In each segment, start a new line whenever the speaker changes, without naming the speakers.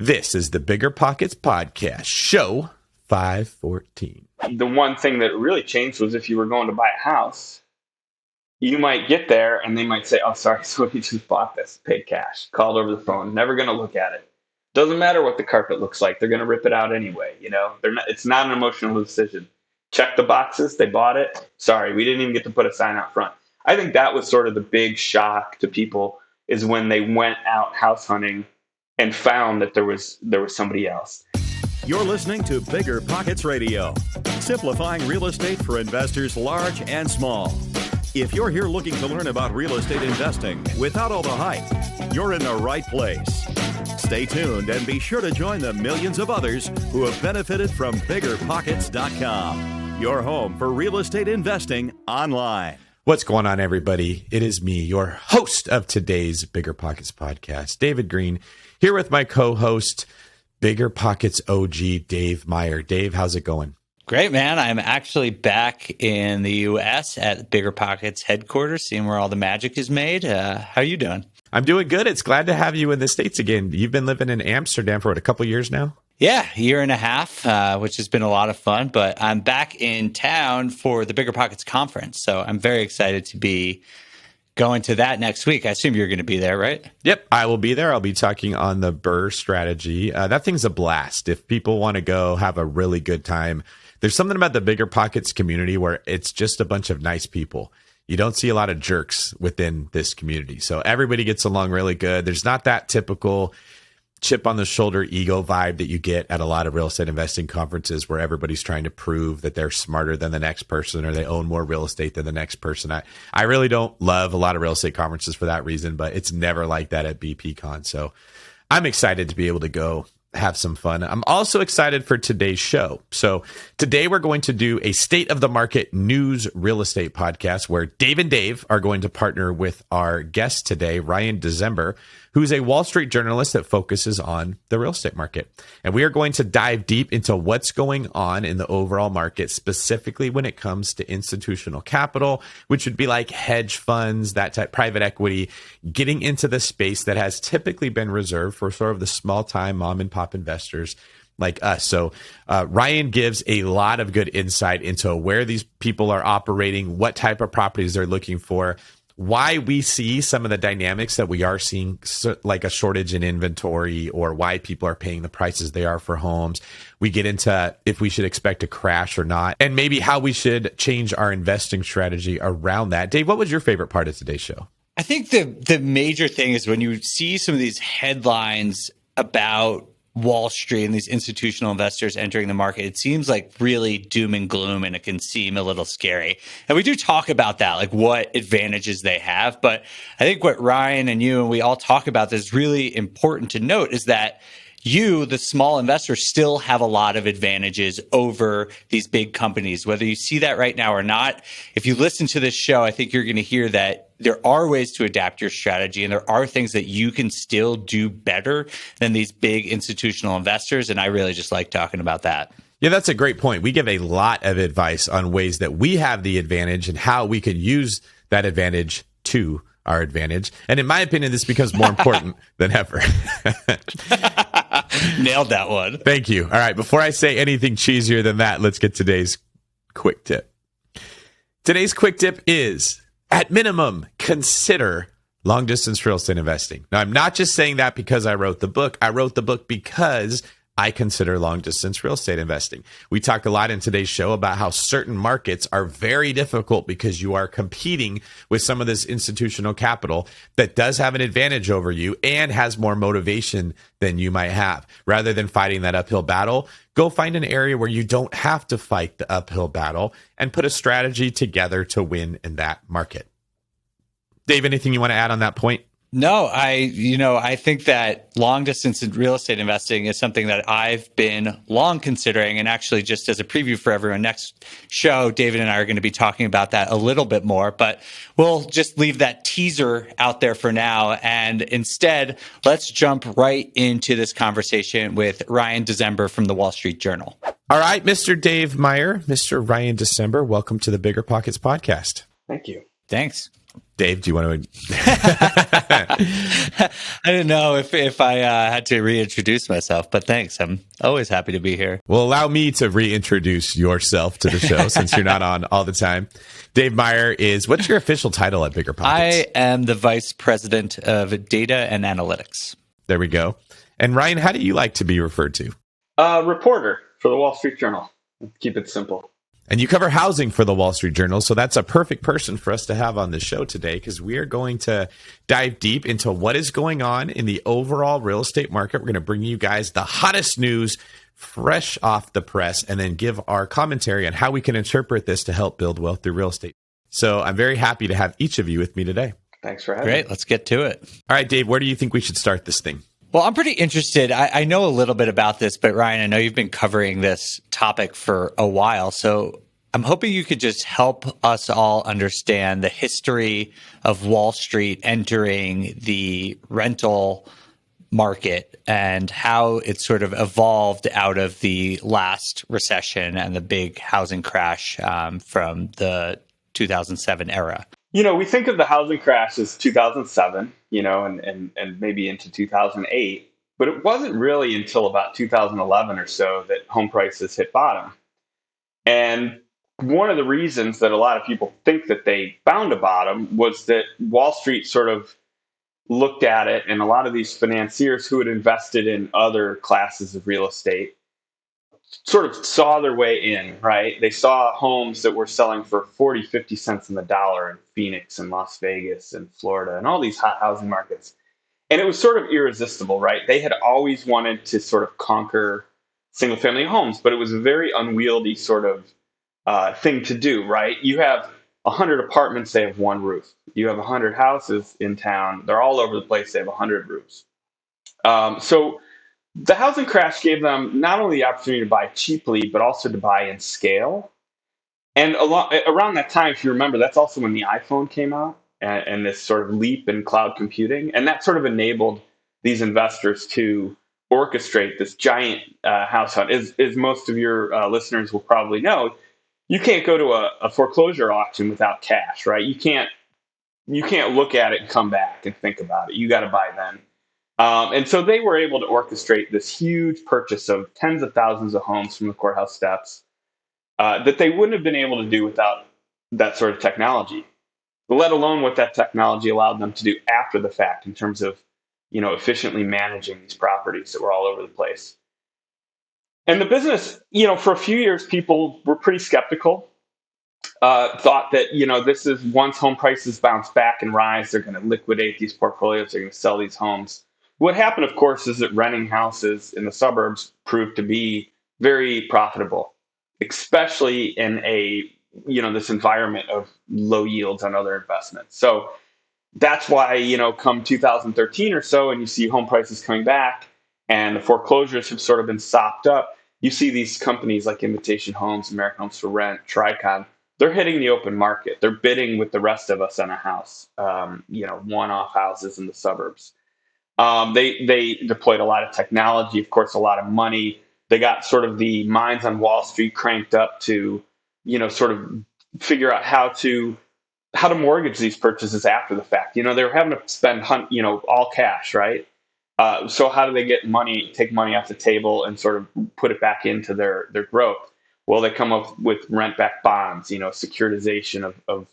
This is the BiggerPockets Podcast, show 514.
The one thing that really changed was if you were going to buy a house, you might get there and they might say, oh, sorry, somebody just bought this, paid cash, called over the phone, never going to look at it. Doesn't matter what the carpet looks like. They're going to rip it out anyway. You know, it's not an emotional decision. Check the boxes. They bought it. Sorry, we didn't even get to put a sign out front. I think that was sort of the big shock to people is when they went out house hunting and found that there was somebody else.
You're listening to BiggerPockets Radio, simplifying real estate for investors large and small. If you're here looking to learn about real estate investing without all the hype, you're in the right place. Stay tuned and be sure to join the millions of others who have benefited from BiggerPockets.com, your home for real estate investing online.
What's going on, everybody? It is me, your host of today's BiggerPockets podcast, David Greene, here with my co-host, BiggerPockets OG, Dave Meyer. Dave, how's it going?
Great, man. I'm actually back in the U.S. at BiggerPockets headquarters, seeing where all the magic is made. How are you doing?
I'm doing good. It's glad to have you in the States again. You've been living in Amsterdam for, a couple years now?
Yeah, a year and a half, which has been a lot of fun. But I'm back in town for the BiggerPockets conference, so I'm very excited to be going to that next week. I assume you're going to be there, right?
Yep, I will be there. I'll be talking on the BRRRR strategy. That thing's a blast. If people want to go have a really good time, there's something about the BiggerPockets community where it's just a bunch of nice people. You don't see a lot of jerks within this community. So everybody gets along really good. There's not that typical chip on the shoulder ego vibe that you get at a lot of real estate investing conferences where everybody's trying to prove that they're smarter than the next person or they own more real estate than the next person. I really don't love a lot of real estate conferences for that reason, but it's never like that at BPCon. So I'm excited to be able to go have some fun. I'm also excited for today's show. So today we're going to do a state of the market news real estate podcast where Dave and Dave are going to partner with our guest today, Ryan Dezember, who's a Wall Street journalist that focuses on the real estate market. And we are going to dive deep into what's going on in the overall market, specifically when it comes to institutional capital, which would be like hedge funds, that type, private equity, getting into the space that has typically been reserved for sort of the small time mom and pop investors like us. So Ryan gives a lot of good insight into where these people are operating, what type of properties they're looking for, why we see some of the dynamics that we are seeing, like a shortage in inventory, or why people are paying the prices they are for homes. We get into if we should expect a crash or not, and maybe how we should change our investing strategy around that. Dave, what was your favorite part of today's show?
I think the major thing is when you see some of these headlines about Wall Street and these institutional investors entering the market, it seems like really doom and gloom, and it can seem a little scary. And we do talk about that, like what advantages they have. But I think what Ryan and you and we all talk about that's really important to note is that you, the small investor, still have a lot of advantages over these big companies, whether you see that right now or not. If you listen to this show, I think you're going to hear that there are ways to adapt your strategy, and there are things that you can still do better than these big institutional investors. And I really just like talking about that.
Yeah, that's a great point. We give a lot of advice on ways that we have the advantage and how we can use that advantage to our advantage. And in my opinion, this becomes more important than ever.
Nailed that one.
Thank you. All right. Before I say anything cheesier than that, let's get today's quick tip. Today's quick tip is, at minimum, consider long distance real estate investing. Now, I'm not just saying that because I wrote the book. I wrote the book because I consider long distance real estate investing. We talked a lot in today's show about how certain markets are very difficult because you are competing with some of this institutional capital that does have an advantage over you and has more motivation than you might have. Rather than fighting that uphill battle, go find an area where you don't have to fight the uphill battle and put a strategy together to win in that market. Dave, anything you want to add on that point?
No, I think that long distance in real estate investing is something that I've been long considering. And actually, just as a preview for everyone, next show, David and I are going to be talking about that a little bit more, but we'll just leave that teaser out there for now. And instead, let's jump right into this conversation with Ryan Dezember from the Wall Street Journal.
All right, Mr. Dave Meyer, Mr. Ryan Dezember, welcome to the BiggerPockets podcast.
Thank you.
Thanks.
Dave, do you want to?
I didn't know if I had to reintroduce myself, but thanks. I'm always happy to be here.
Well, allow me to reintroduce yourself to the show since you're not on all the time. Dave Meyer what's your official title at BiggerPockets?
I am the Vice President of Data and Analytics.
There we go. And Ryan, how do you like to be referred to?
Reporter for the Wall Street Journal. Keep it simple.
And you cover housing for the Wall Street Journal, so that's a perfect person for us to have on the show today because we are going to dive deep into what is going on in the overall real estate market. We're going to bring you guys the hottest news fresh off the press and then give our commentary on how we can interpret this to help build wealth through real estate. So I'm very happy to have each of you with me today.
Thanks for having me.
Great. Let's get to it.
All right, Dave, where do you think we should start this thing?
Well, I'm pretty interested. I know a little bit about this, but Ryan, I know you've been covering this topic for a while. So I'm hoping you could just help us all understand the history of Wall Street entering the rental market and how it sort of evolved out of the last recession and the big housing crash from the 2007 era.
We think of the housing crash as 2007, and maybe into 2008, but it wasn't really until about 2011 or so that home prices hit bottom. And one of the reasons that a lot of people think that they found a bottom was that Wall Street sort of looked at it, and a lot of these financiers who had invested in other classes of real estate sort of saw their way in, right? They saw homes that were selling for 40, 50 cents on the dollar in Phoenix and Las Vegas and Florida and all these hot housing markets. And it was sort of irresistible, right? They had always wanted to sort of conquer single family homes, but it was a very unwieldy sort of thing to do, right? You have 100 apartments, they have one roof. You have 100 houses in town, they're all over the place, they have 100 roofs. So the housing crash gave them not only the opportunity to buy cheaply, but also to buy in scale. And around that time, if you remember, that's also when the iPhone came out and this sort of leap in cloud computing. And that sort of enabled these investors to orchestrate this giant house hunt. As most of your listeners will probably know, you can't go to a foreclosure auction without cash, right? You can't look at it and come back and think about it. You got to buy then. And so they were able to orchestrate this huge purchase of tens of thousands of homes from the courthouse steps that they wouldn't have been able to do without that sort of technology, let alone what that technology allowed them to do after the fact in terms of, efficiently managing these properties that were all over the place. And the business, for a few years, people were pretty skeptical, thought that, this is once home prices bounce back and rise, they're going to liquidate these portfolios, they're going to sell these homes. What happened, of course, is that renting houses in the suburbs proved to be very profitable, especially in this environment of low yields on other investments. So that's why, come 2013 or so, and you see home prices coming back and the foreclosures have sort of been sopped up, you see these companies like Invitation Homes, American Homes for Rent, Tricon, they're hitting the open market. They're bidding with the rest of us on a house, one-off houses in the suburbs. They deployed a lot of technology, of course, a lot of money. They got sort of the minds on Wall Street cranked up to, sort of figure out how to mortgage these purchases after the fact. They were having to spend, all cash, right? So how do they take money off the table and sort of put it back into their growth? Well, they come up with rent-backed bonds, securitization of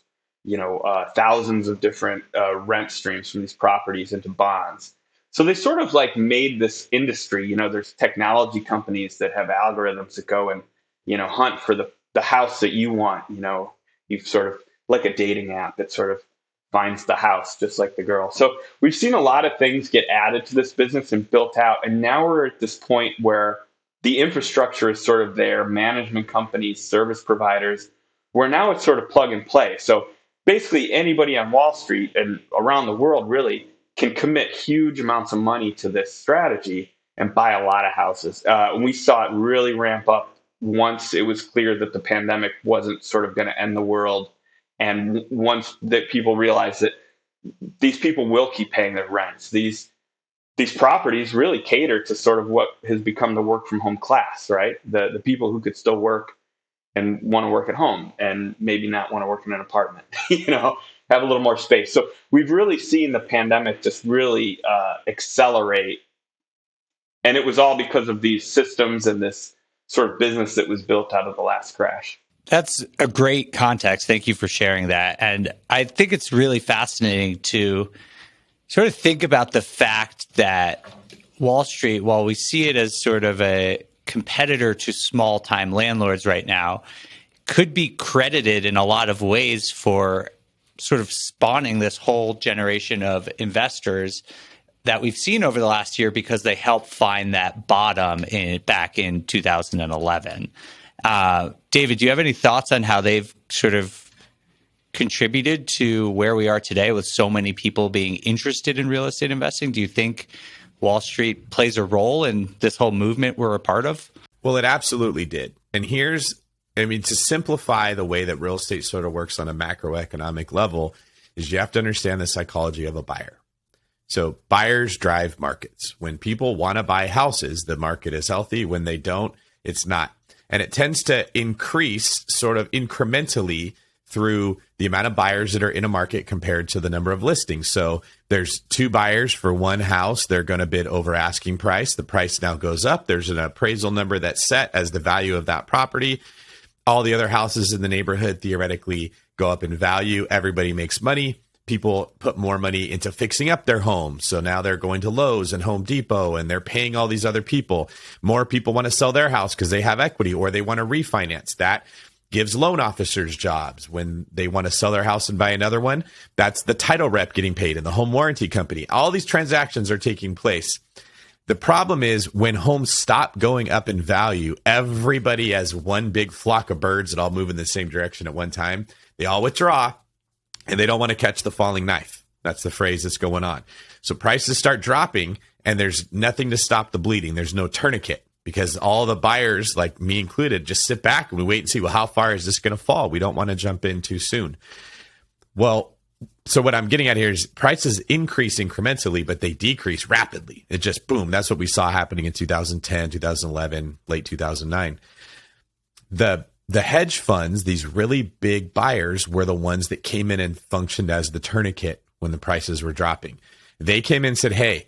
thousands of different rent streams from these properties into bonds. So they sort of like made this industry, there's technology companies that have algorithms that go and, hunt for the house that you want. You've sort of like a dating app that sort of finds the house just like the girl. So we've seen a lot of things get added to this business and built out. And now we're at this point where the infrastructure is sort of there, management companies, service providers, where now it's sort of plug and play. So basically anybody on Wall Street and around the world really can commit huge amounts of money to this strategy and buy a lot of houses. We saw it really ramp up once it was clear that the pandemic wasn't sort of going to end the world. And once that people realized that these people will keep paying their rents, these properties really cater to sort of what has become the work from home class, right? The people who could still work and want to work at home and maybe not want to work in an apartment, have a little more space. So we've really seen the pandemic just really accelerate. And it was all because of these systems and this sort of business that was built out of the last crash.
That's a great context. Thank you for sharing that. And I think it's really fascinating to sort of think about the fact that Wall Street, while we see it as sort of a competitor to small time landlords right now, could be credited in a lot of ways for sort of spawning this whole generation of investors that we've seen over the last year because they helped find that bottom back in 2011. David, do you have any thoughts on how they've sort of contributed to where we are today with so many people being interested in real estate investing? Do you think Wall Street plays a role in this whole movement we're a part of?
Well, it absolutely did. And to simplify the way that real estate sort of works on a macroeconomic level is you have to understand the psychology of a buyer. So buyers drive markets. When people want to buy houses, the market is healthy. When they don't, it's not. And it tends to increase sort of incrementally through the amount of buyers that are in a market compared to the number of listings. So there's 2 buyers for one house. They're going to bid over asking price. The price now goes up. There's an appraisal number that's set as the value of that property. All the other houses in the neighborhood theoretically go up in value. Everybody makes money. People put more money into fixing up their homes. So now they're going to Lowe's and Home Depot and they're paying all these other people. More people want to sell their house because they have equity or they want to refinance. That gives loan officers jobs when they want to sell their house and buy another one. That's the title rep getting paid and the home warranty company. All these transactions are taking place. The problem is when homes stop going up in value, everybody has one big flock of birds that all move in the same direction at one time. They all withdraw. And they don't want to catch the falling knife. That's the phrase that's going on. So prices start dropping and there's nothing to stop the bleeding. There's no tourniquet because all the buyers, like me included, just sit back and we wait and see, well, how far is this going to fall? We don't want to jump in too soon. Well, so what I'm getting at here is prices increase incrementally, but they decrease rapidly. It just, boom, that's what we saw happening in 2010, 2011, late 2009. The hedge funds, these really big buyers, were the ones that came in and functioned as the tourniquet when the prices were dropping. They came in and said, hey,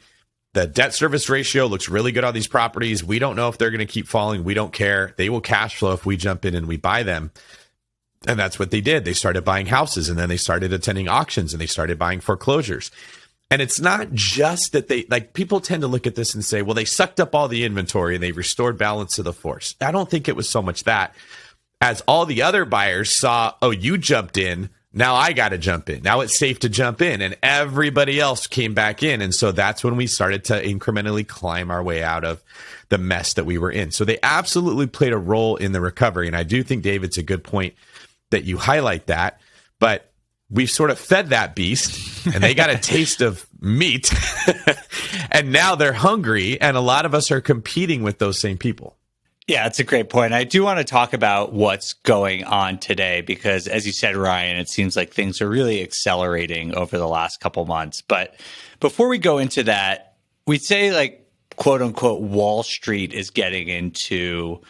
the debt service ratio looks really good on these properties. We don't know if they're going to keep falling. We don't care. They will cash flow if we jump in and we buy them. And that's what they did. They started buying houses and then they started attending auctions and they started buying foreclosures. And it's not just that people tend to look at this and say, well, they sucked up all the inventory and they restored balance to the force. I don't think it was so much that. As all the other buyers saw, oh, you jumped in, now I got to jump in. Now it's safe to jump in. And everybody else came back in. And so that's when we started to incrementally climb our way out of the mess that we were in. So they absolutely played a role in the recovery. And I do think, Dave, it's a good point that you highlight that. But we've sort of fed that beast and they got a taste of meat. And now they're hungry. And a lot of us are competing with those same people.
Yeah, it's a great point. I do want to talk about what's going on today because, as you said, Ryan, it seems like things are really accelerating over the last couple months. But before we go into that, we say, like, quote unquote, Wall Street is getting into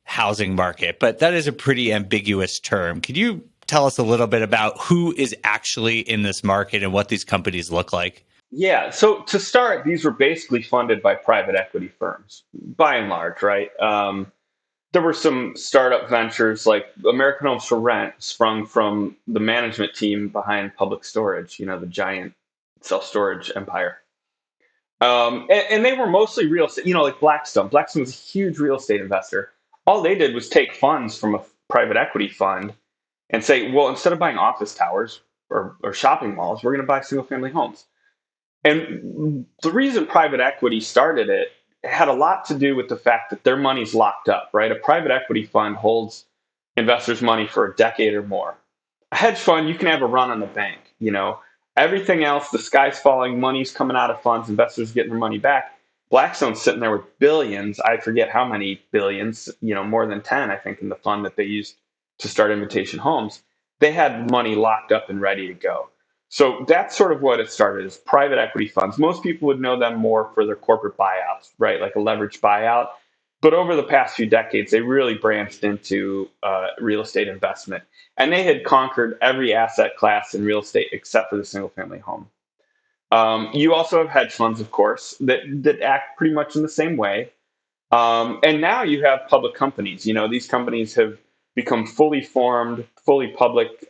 housing market, but that is a pretty ambiguous term. Could you tell us a little bit about who is actually in this market and what these companies look like?
Yeah. So to start, these were basically funded by private equity firms, by and large, right? There were some startup ventures like American Homes for Rent sprung from the management team behind Public Storage, the giant self-storage empire. And they were mostly real estate, like Blackstone. Blackstone was a huge real estate investor. All they did was take funds from a private equity fund and say, well, instead of buying office towers or shopping malls, we're going to buy single-family homes. And the reason private equity started it had a lot to do with the fact that their money's locked up, right? A private equity fund holds investors' money for a decade or more. A hedge fund, you can have a run on the bank. Everything else, the sky's falling, money's coming out of funds, investors getting their money back. Blackstone's sitting there with billions. I forget how many billions, more than 10, I think, in the fund that they used to start Invitation Homes. They had money locked up and ready to go. So that's sort of what it started as private equity funds. Most people would know them more for their corporate buyouts, right? Like a leveraged buyout. But over the past few decades, they really branched into real estate investment. And they had conquered every asset class in real estate except for the single family home. You also have hedge funds, of course, that act pretty much in the same way. And now you have public companies. These companies have become fully formed, fully public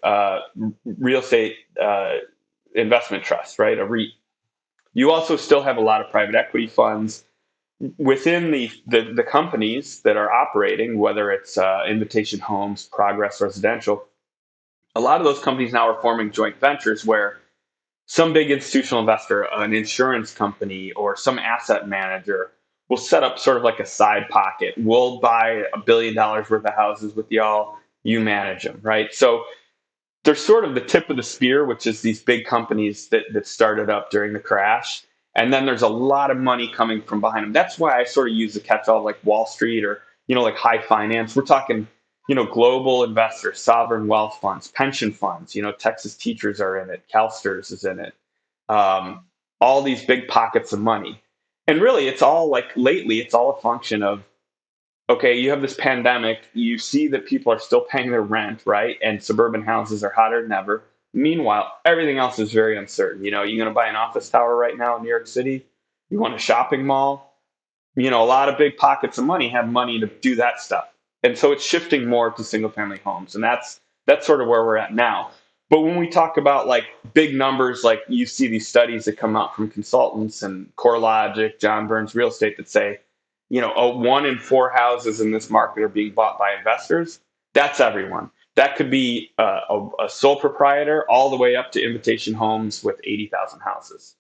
real estate investment trusts, right? A REIT. You also still have a lot of private equity funds within the companies that are operating, whether it's Invitation Homes, Progress Residential. A lot of those companies now are forming joint ventures where some big institutional investor, an insurance company, or some asset manager will set up sort of like a side pocket. We'll buy $1 billion worth of houses with y'all. You manage them, right? So they're sort of the tip of the spear, which is these big companies that started up during the crash. And then there's a lot of money coming from behind them. That's why I sort of use the catch-all like Wall Street or, like high finance. We're talking, global investors, sovereign wealth funds, pension funds. Texas Teachers are in it. CalSTRS is in it. All these big pockets of money. And really, it's all like lately, it's all a function of, okay, you have this pandemic. You see that people are still paying their rent, right? And suburban houses are hotter than ever. Meanwhile, everything else is very uncertain. You're going to buy an office tower right now in New York City. You want a shopping mall. A lot of big pockets of money have money to do that stuff. And so it's shifting more to single family homes. And that's sort of where we're at now. But when we talk about like big numbers, like you see these studies that come out from consultants and CoreLogic, John Burns Real Estate that say, 1 in 4 houses in this market are being bought by investors. That's everyone. That could be a sole proprietor all the way up to Invitation Homes with 80,000 houses.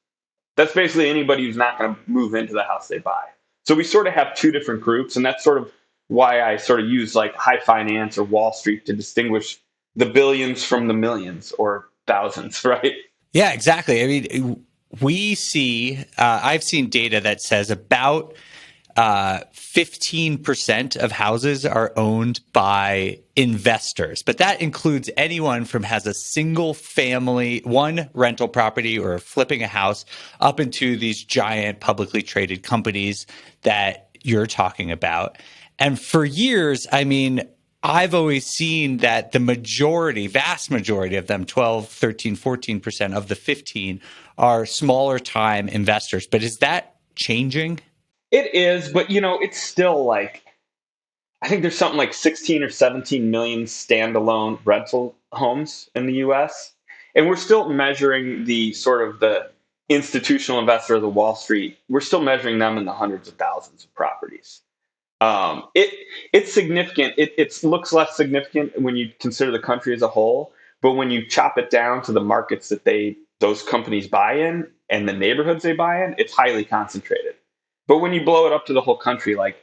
That's basically anybody who's not going to move into the house they buy. So we sort of have two different groups, and that's sort of why I sort of use like high finance or Wall Street to distinguish the billions from the millions or thousands, right?
Yeah, exactly. I mean, we see, I've seen data that says about 15% of houses are owned by investors, but that includes anyone from has a single family, one rental property or flipping a house up into these giant publicly traded companies that you're talking about. And for years, I mean, I've always seen that the vast majority of them, 12, 13, 14% of the 15 are smaller time investors. But is that changing?
It is, but it's still like, I think there's something like 16 or 17 million standalone rental homes in the US. And we're still measuring the sort of the institutional investor of the Wall Street. We're still measuring them in the hundreds of thousands of properties. It's significant. It looks less significant when you consider the country as a whole, but when you chop it down to the markets that those companies buy in and the neighborhoods they buy in, it's highly concentrated. But when you blow it up to the whole country, like,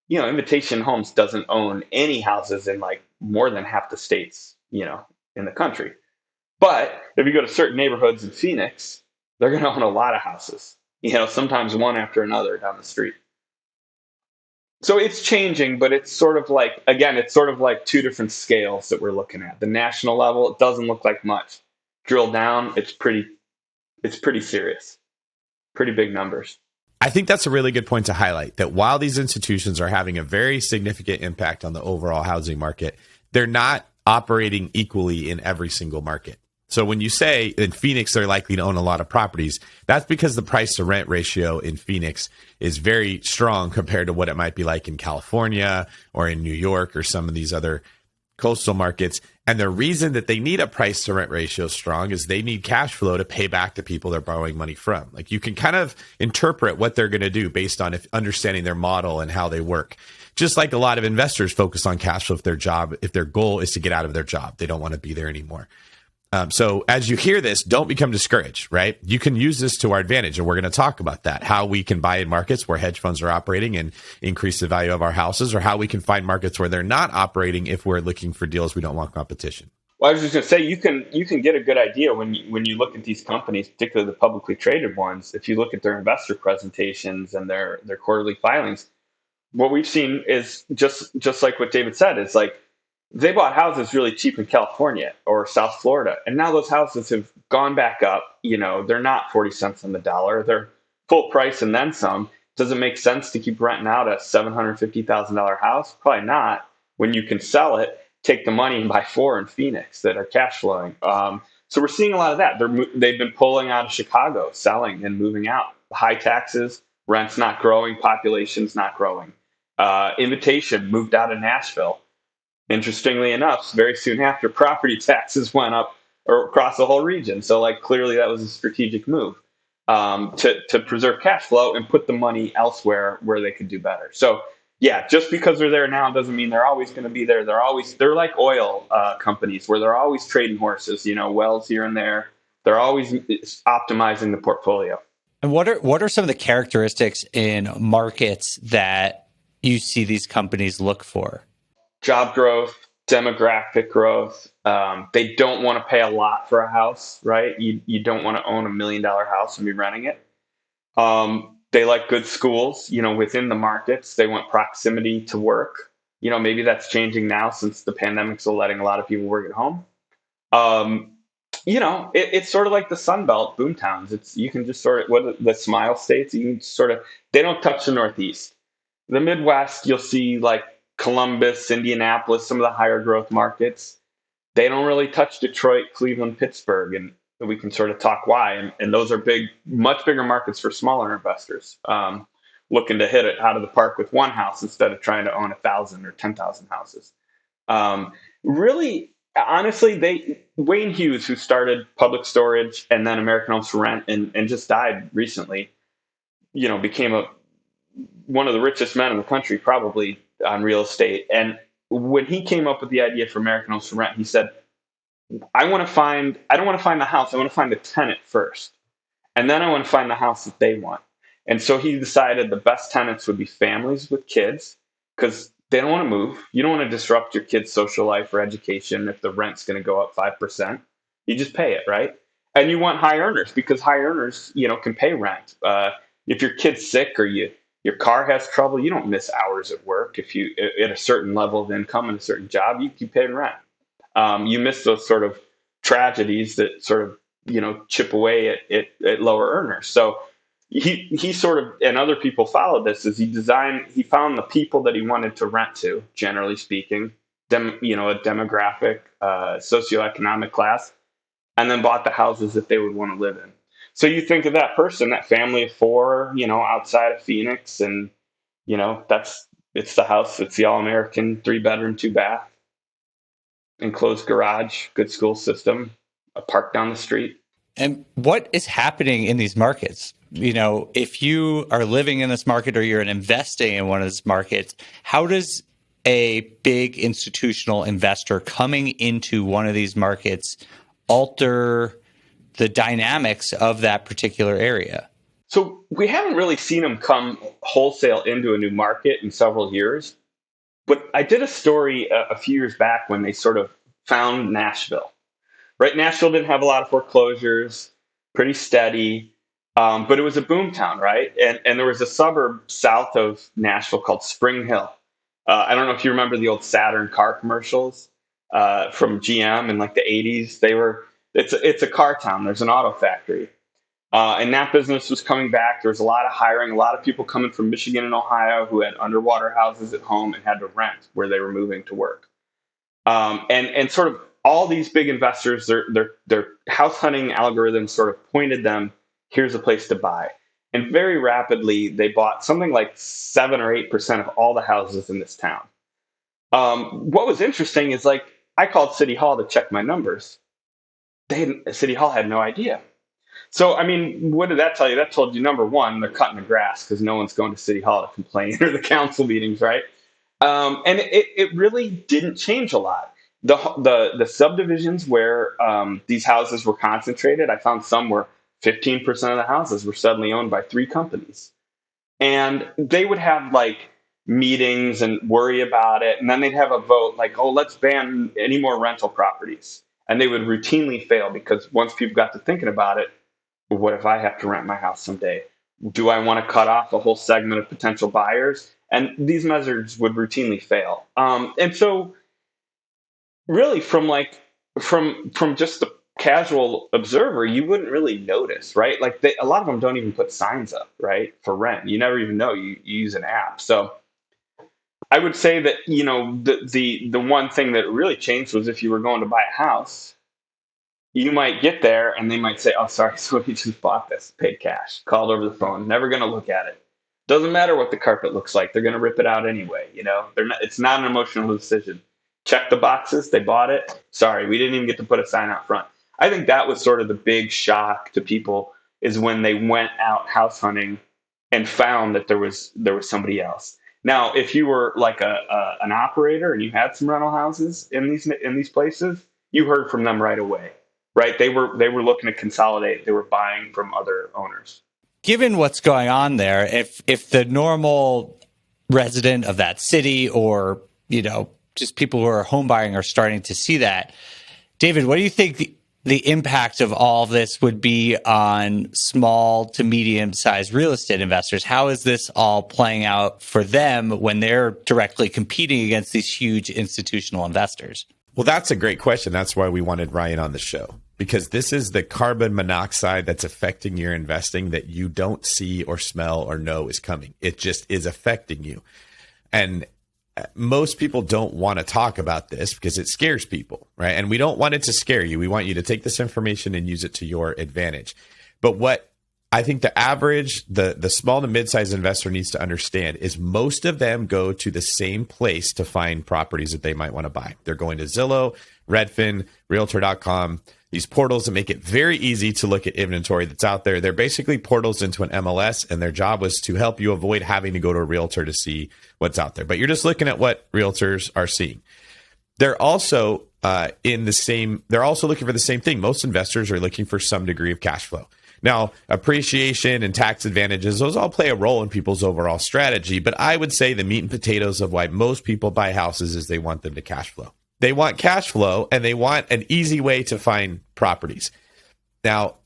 Invitation Homes doesn't own any houses in like more than half the states, in the country. But if you go to certain neighborhoods in Phoenix, they're going to own a lot of houses, sometimes one after another down the street. So it's changing, but it's sort of like, again, it's sort of like two different scales that we're looking at. The national level, it doesn't look like much. Drill down, it's pretty serious. Pretty big numbers.
I think that's a really good point to highlight, that while these institutions are having a very significant impact on the overall housing market, they're not operating equally in every single market. So when you say in Phoenix, they're likely to own a lot of properties, that's because the price to rent ratio in Phoenix is very strong compared to what it might be like in California or in New York or some of these other coastal markets. And the reason that they need a price to rent ratio strong is they need cash flow to pay back the people they're borrowing money from. Like, you can kind of interpret what they're going to do based on understanding their model and how they work. Just like a lot of investors focus on cash flow if their goal is to get out of their job, they don't want to be there anymore. So as you hear this, don't become discouraged, right? You can use this to our advantage, and we're going to talk about that, how we can buy in markets where hedge funds are operating and increase the value of our houses, or how we can find markets where they're not operating if we're looking for deals we don't want competition.
Well, I was just going to say, you can get a good idea when you look at these companies, particularly the publicly traded ones. If you look at their investor presentations and their quarterly filings, what we've seen is just like what David said. It's like they bought houses really cheap in California or South Florida, and now those houses have gone back up. They're not 40 cents on the dollar; they're full price and then some. Does it make sense to keep renting out a $750,000 house? Probably not. When you can sell it, take the money and buy 4 in Phoenix that are cash flowing. So we're seeing a lot of that. They've been pulling out of Chicago, selling and moving out. High taxes, rent's not growing, population's not growing. Invitation moved out of Nashville. Interestingly enough, very soon after, property taxes went up across the whole region. So, like, clearly that was a strategic move to preserve cash flow and put the money elsewhere where they could do better. So, yeah, just because they're there now doesn't mean they're always going to be there. They're like oil companies where they're always trading horses. Wells here and there. They're always optimizing the portfolio.
And what are some of the characteristics in markets that you see these companies look for?
Job growth, demographic growth. They don't want to pay a lot for a house, right? You don't want to own $1 million house and be renting it. They like good schools, within the markets. They want proximity to work. Maybe that's changing now since the pandemic's letting a lot of people work at home. It's sort of like the Sun Belt boom towns. You can just sort of, the smile states, you can sort of, they don't touch the Northeast. The Midwest, you'll see like Columbus, Indianapolis, some of the higher growth markets. They don't really touch Detroit, Cleveland, Pittsburgh, and we can sort of talk why. And those are big, much bigger markets for smaller investors looking to hit it out of the park with one house instead of trying to own 1,000 or 10,000 houses. Really, honestly, Wayne Hughes, who started Public Storage and then American Homes for Rent and just died recently, became one of the richest men in the country, probably on real estate. And when he came up with the idea for American Homes for Rent, he said, I don't want to find the house. I want to find the tenant first. And then I want to find the house that they want. And so he decided the best tenants would be families with kids because they don't want to move. You don't want to disrupt your kid's social life or education if the rent's going to go up 5%. You just pay it, right? And you want high earners because high earners, can pay rent. If your kid's sick or your car has trouble, you don't miss hours at work. If you at a certain level of income and a certain job, you keep paying rent. You miss those sort of tragedies that sort of chip away at lower earners. So he sort of, and other people followed this, as he found the people that he wanted to rent to, generally speaking, a demographic, socioeconomic class, and then bought the houses that they would want to live in. So you think of that person, that family of 4, outside of Phoenix, and it's the house. It's the all-American 3-bedroom, 2-bath, enclosed garage, good school system, a park down the street.
And what is happening in these markets? If you are living in this market or you're investing in one of these markets, how does a big institutional investor coming into one of these markets alter the dynamics of that particular area?
So we haven't really seen them come wholesale into a new market in several years. But I did a story a few years back when they sort of found Nashville. Right? Nashville didn't have a lot of foreclosures, pretty steady, but it was a boom town, right? And there was a suburb south of Nashville called Spring Hill. I don't know if you remember the old Saturn car commercials from GM in like the 80s. It's a car town. There's an auto factory. And that business was coming back. There was a lot of hiring, a lot of people coming from Michigan and Ohio who had underwater houses at home and had to rent where they were moving to work. And sort of all these big investors, their house hunting algorithms sort of pointed them, here's a place to buy. And very rapidly, they bought something like 7 or 8% of all the houses in this town. What was interesting is, like, I called City Hall to check my numbers. City Hall had no idea. So, I mean, what did that tell you? That told you, number one, they're cutting the grass because no one's going to City Hall to complain or the council meetings, right? And it really didn't change a lot. The subdivisions where these houses were concentrated, I found some where 15% of the houses were suddenly owned by 3 companies. And they would have like meetings and worry about it. And then they'd have a vote like, oh, let's ban any more rental properties. And they would routinely fail because once people got to thinking about it, what if I have to rent my house someday? Do I want to cut off a whole segment of potential buyers? And these measures would routinely fail. And so really from just casual observer, you wouldn't really notice, right? Like a lot of them don't even put signs up, right, for rent. You never even know. You use an app. So I would say that, the one thing that really changed was if you were going to buy a house, you might get there and they might say, "Oh, sorry, so we just bought this, paid cash, called over the phone, never going to look at it." Doesn't matter what the carpet looks like; they're going to rip it out anyway. They're not. It's not an emotional decision. Check the boxes. They bought it. Sorry, we didn't even get to put a sign out front. I think that was sort of the big shock to people, is when they went out house hunting and found that there was somebody else. Now, if you were like an operator and you had some rental houses in these places, you heard from them right away, right? They were looking to consolidate. They were buying from other owners.
Given what's going on there, if the normal resident of that city, or just people who are home buying, are starting to see that, David, what do you think the impact of all this would be on small to medium sized real estate investors? How is this all playing out for them when they're directly competing against these huge institutional investors?
Well, that's a great question. That's why we wanted Ryan on the show, because this is the carbon monoxide that's affecting your investing that you don't see or smell or know is coming. It just is affecting you. And most people don't want to talk about this because it scares people, right? And we don't want it to scare you. We want you to take this information and use it to your advantage. But what I think the average, the small to mid-sized investor needs to understand is most of them go to the same place to find properties that they might want to buy. They're going to Zillow, Redfin, Realtor.com, these portals that make it very easy to look at inventory that's out there. They're basically portals into an MLS, and their job was to help you avoid having to go to a realtor to see what's out there. But you're just looking at what realtors are seeing. They're also they're also looking for the same thing. Most investors are looking for some degree of cash flow. Now, appreciation and tax advantages, those all play a role in people's overall strategy. But I would say the meat and potatoes of why most people buy houses is they want them to cash flow. They want cash flow, and they want an easy way to find properties. Now,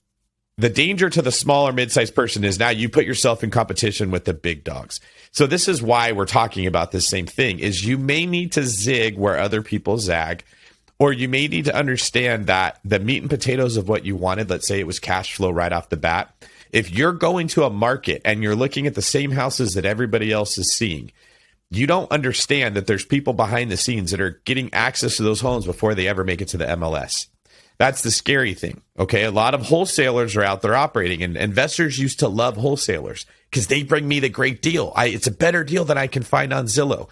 the danger to the small or mid-sized person is now you put yourself in competition with the big dogs. So this is why we're talking about this same thing, is you may need to zig where other people zag, or you may need to understand that the meat and potatoes of what you wanted, let's say it was cash flow right off the bat. If you're going to a market and you're looking at the same houses that everybody else is seeing, you don't understand that there's people behind the scenes that are getting access to those homes before they ever make it to the MLS. That's the scary thing. Okay. A lot of wholesalers are out there operating, and investors used to love wholesalers because they bring me the great deal. It's a better deal than I can find on Zillow.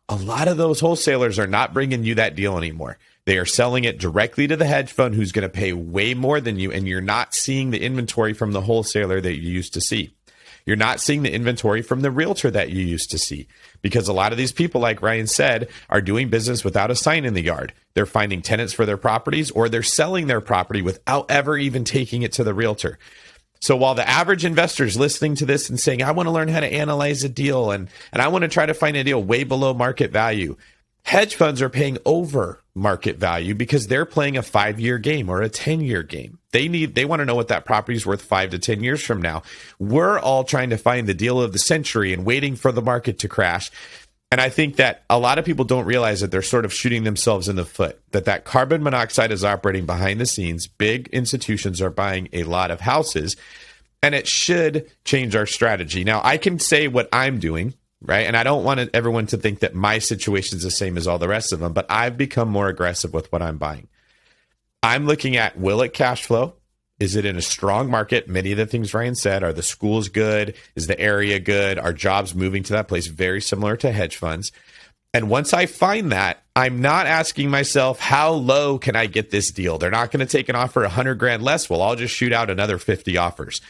A lot of those wholesalers are not bringing you that deal anymore. They are selling it directly to the hedge fund, who's going to pay way more than you. And you're not seeing the inventory from the wholesaler that you used to see. You're not seeing the inventory from the realtor that you used to see, because a lot of these people, like Ryan said, are doing business without a sign in the yard. They're finding tenants for their properties, or they're selling their property without ever even taking it to the realtor. So while the average investor is listening to this and saying, I want to learn how to analyze a deal, and I want to try to find a deal way below market value, hedge funds are paying over market value because they're playing a 5-year game or a 10-year game. They want to know what that property is worth 5 to 10 years from now. We're all trying to find the deal of the century and waiting for the market to crash. And I think that a lot of people don't realize that they're sort of shooting themselves in the foot, that carbon monoxide is operating behind the scenes. Big institutions are buying a lot of houses, and it should change our strategy. Now, I can say what I'm doing, right? And I don't want everyone to think that my situation is the same as all the rest of them, but I've become more aggressive with what I'm buying. I'm looking at, will it cash flow? Is it in a strong market? Many of the things Ryan said, are the schools good? Is the area good? Are jobs moving to that place? Very similar to hedge funds. And once I find that, I'm not asking myself, how low can I get this deal? They're not going to take an offer $100,000 less. Well, I'll just shoot out another 50 offers.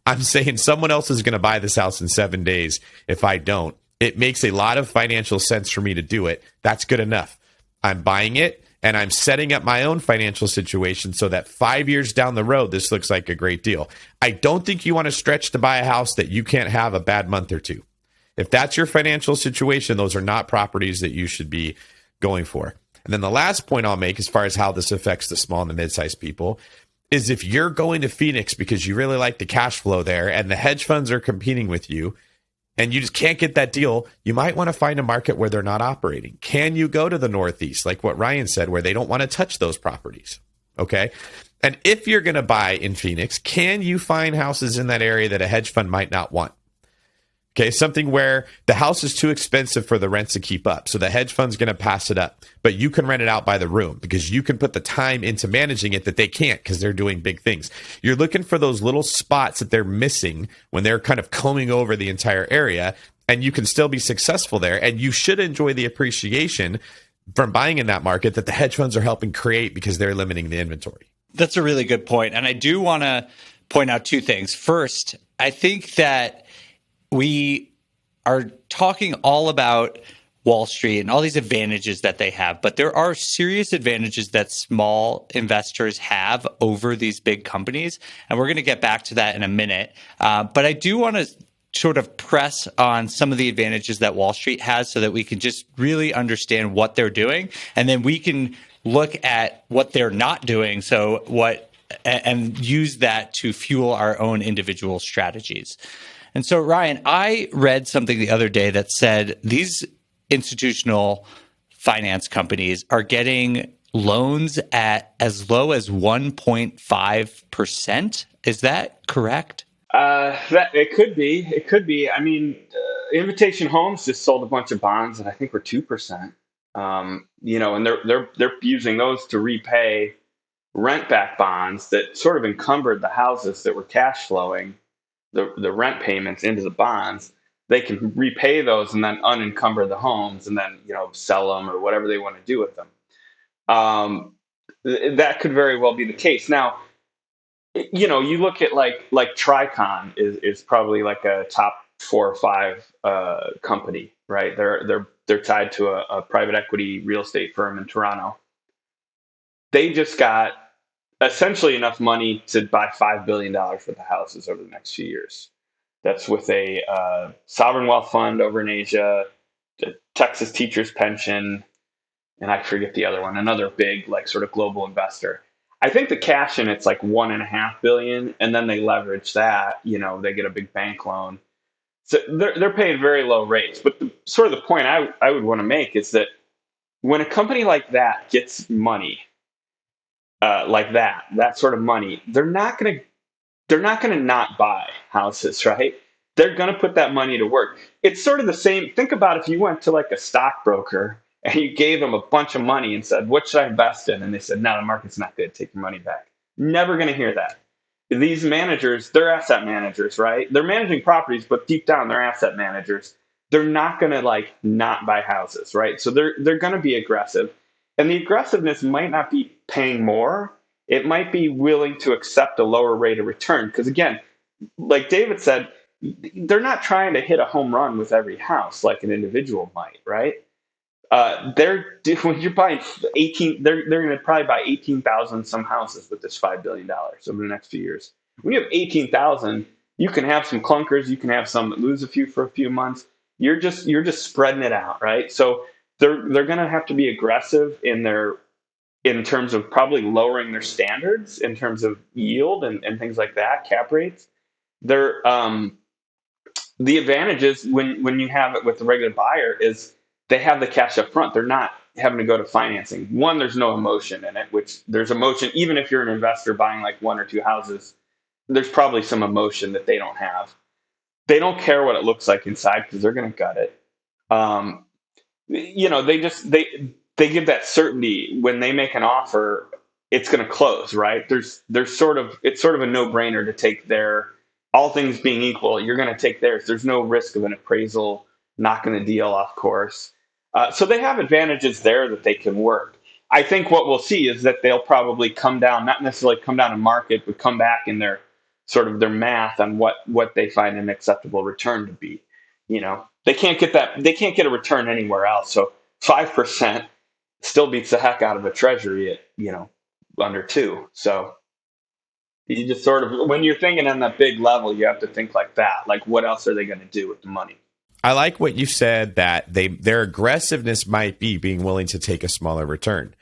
I'm saying someone else is going to buy this house in 7 days. If I don't, it makes a lot of financial sense for me to do it. That's good enough. I'm buying it, and I'm setting up my own financial situation so that 5 years down the road, this looks like a great deal. I don't think you want to stretch to buy a house that you can't have a bad month or two. If that's your financial situation, those are not properties that you should be going for. And then the last point I'll make, as far as how this affects the small and the mid-sized people, is if you're going to Phoenix because you really like the cash flow there and the hedge funds are competing with you, and you just can't get that deal, you might want to find a market where they're not operating. Can you go to the Northeast, like what Ryan said, where they don't want to touch those properties? Okay. And if you're going to buy in Phoenix, can you find houses in that area that a hedge fund might not want? Okay, something where the house is too expensive for the rents to keep up. So the hedge fund's going to pass it up, but you can rent it out by the room because you can put the time into managing it that they can't because they're doing big things. You're looking for those little spots that they're missing when they're kind of combing over the entire area, and you can still be successful there. And you should enjoy the appreciation from buying in that market that the hedge funds are helping create because they're limiting the inventory.
That's a really good point. And I do want to point out two things. First, I think that we are talking all about Wall Street and all these advantages that they have, but there are serious advantages that small investors have over these big companies. And we're going to get back to that in a minute. But I do want to sort of press on some of the advantages that Wall Street has so that we can just really understand what they're doing. And then we can look at what they're not doing. And use that to fuel our own individual strategies. And so, Ryan, I read something the other day that said these institutional finance companies are getting loans at as low as 1.5%. Is that correct?
That it could be. It could be. I mean, Invitation Homes just sold a bunch of bonds that I think were 2%. And they're using those to repay rent-back bonds that sort of encumbered the houses that were cash flowing the rent payments into the bonds. They can repay those and then unencumber the homes and then sell them or whatever they want to do with them. That could very well be the case. Now, you look at like Tricon is probably like a top 4 or 5 company, right? They're tied to a private equity real estate firm in Toronto. They just got essentially enough money to buy $5 billion worth of houses over the next few years. That's with a sovereign wealth fund over in Asia, the Texas Teachers Pension, and I forget the other one, another big sort of global investor. I think the cash in it's like $1.5 billion, and then they leverage that. They get a big bank loan, so they're paying very low rates. But the point I would want to make is that when a company like that gets money, that sort of money, they're not going to not buy houses, right? They're going to put that money to work. It's sort of the same. Think about if you went to a stockbroker and you gave them a bunch of money and said, "What should I invest in?" And they said, "No, the market's not good. Take your money back." Never going to hear that. These managers, they're asset managers, right? They're managing properties, but deep down, they're asset managers. They're not going to not buy houses, right? So they're going to be aggressive. And the aggressiveness might not be paying more. It might be willing to accept a lower rate of return. Because again, like David said, they're not trying to hit a home run with every house like an individual might, right? When you're buying 18, they're going to probably buy 18,000 some houses with this $5 billion over the next few years. When you have 18,000, you can have some clunkers, you can have some that lose a few for a few months. You're just spreading it out, right? So they're going to have to be aggressive in terms of probably lowering their standards in terms of yield and things like that, cap rates. They're the advantages when you have it with the regular buyer is they have the cash up front. They're not having to go to financing. One, there's no emotion in it, which there's emotion. Even if you're an investor buying 1 or 2 houses, there's probably some emotion that they don't have. They don't care what it looks like inside because they're going to gut it. They give that certainty when they make an offer, it's going to close, right? It's sort of a no-brainer to take all things being equal, you're going to take theirs. There's no risk of an appraisal knocking the deal off course. So they have advantages there that they can work. I think what we'll see is that they'll probably come down, not necessarily come down in market, but come back in their sort of their math on what they find an acceptable return to be. They can't get that. They can't get a return anywhere else. So 5% still beats the heck out of a treasury at under 2. So you just sort of, when you're thinking on that big level, you have to think like that. Like, what else are they going to do with the money?
I like what you said, that their aggressiveness might be being willing to take a smaller return.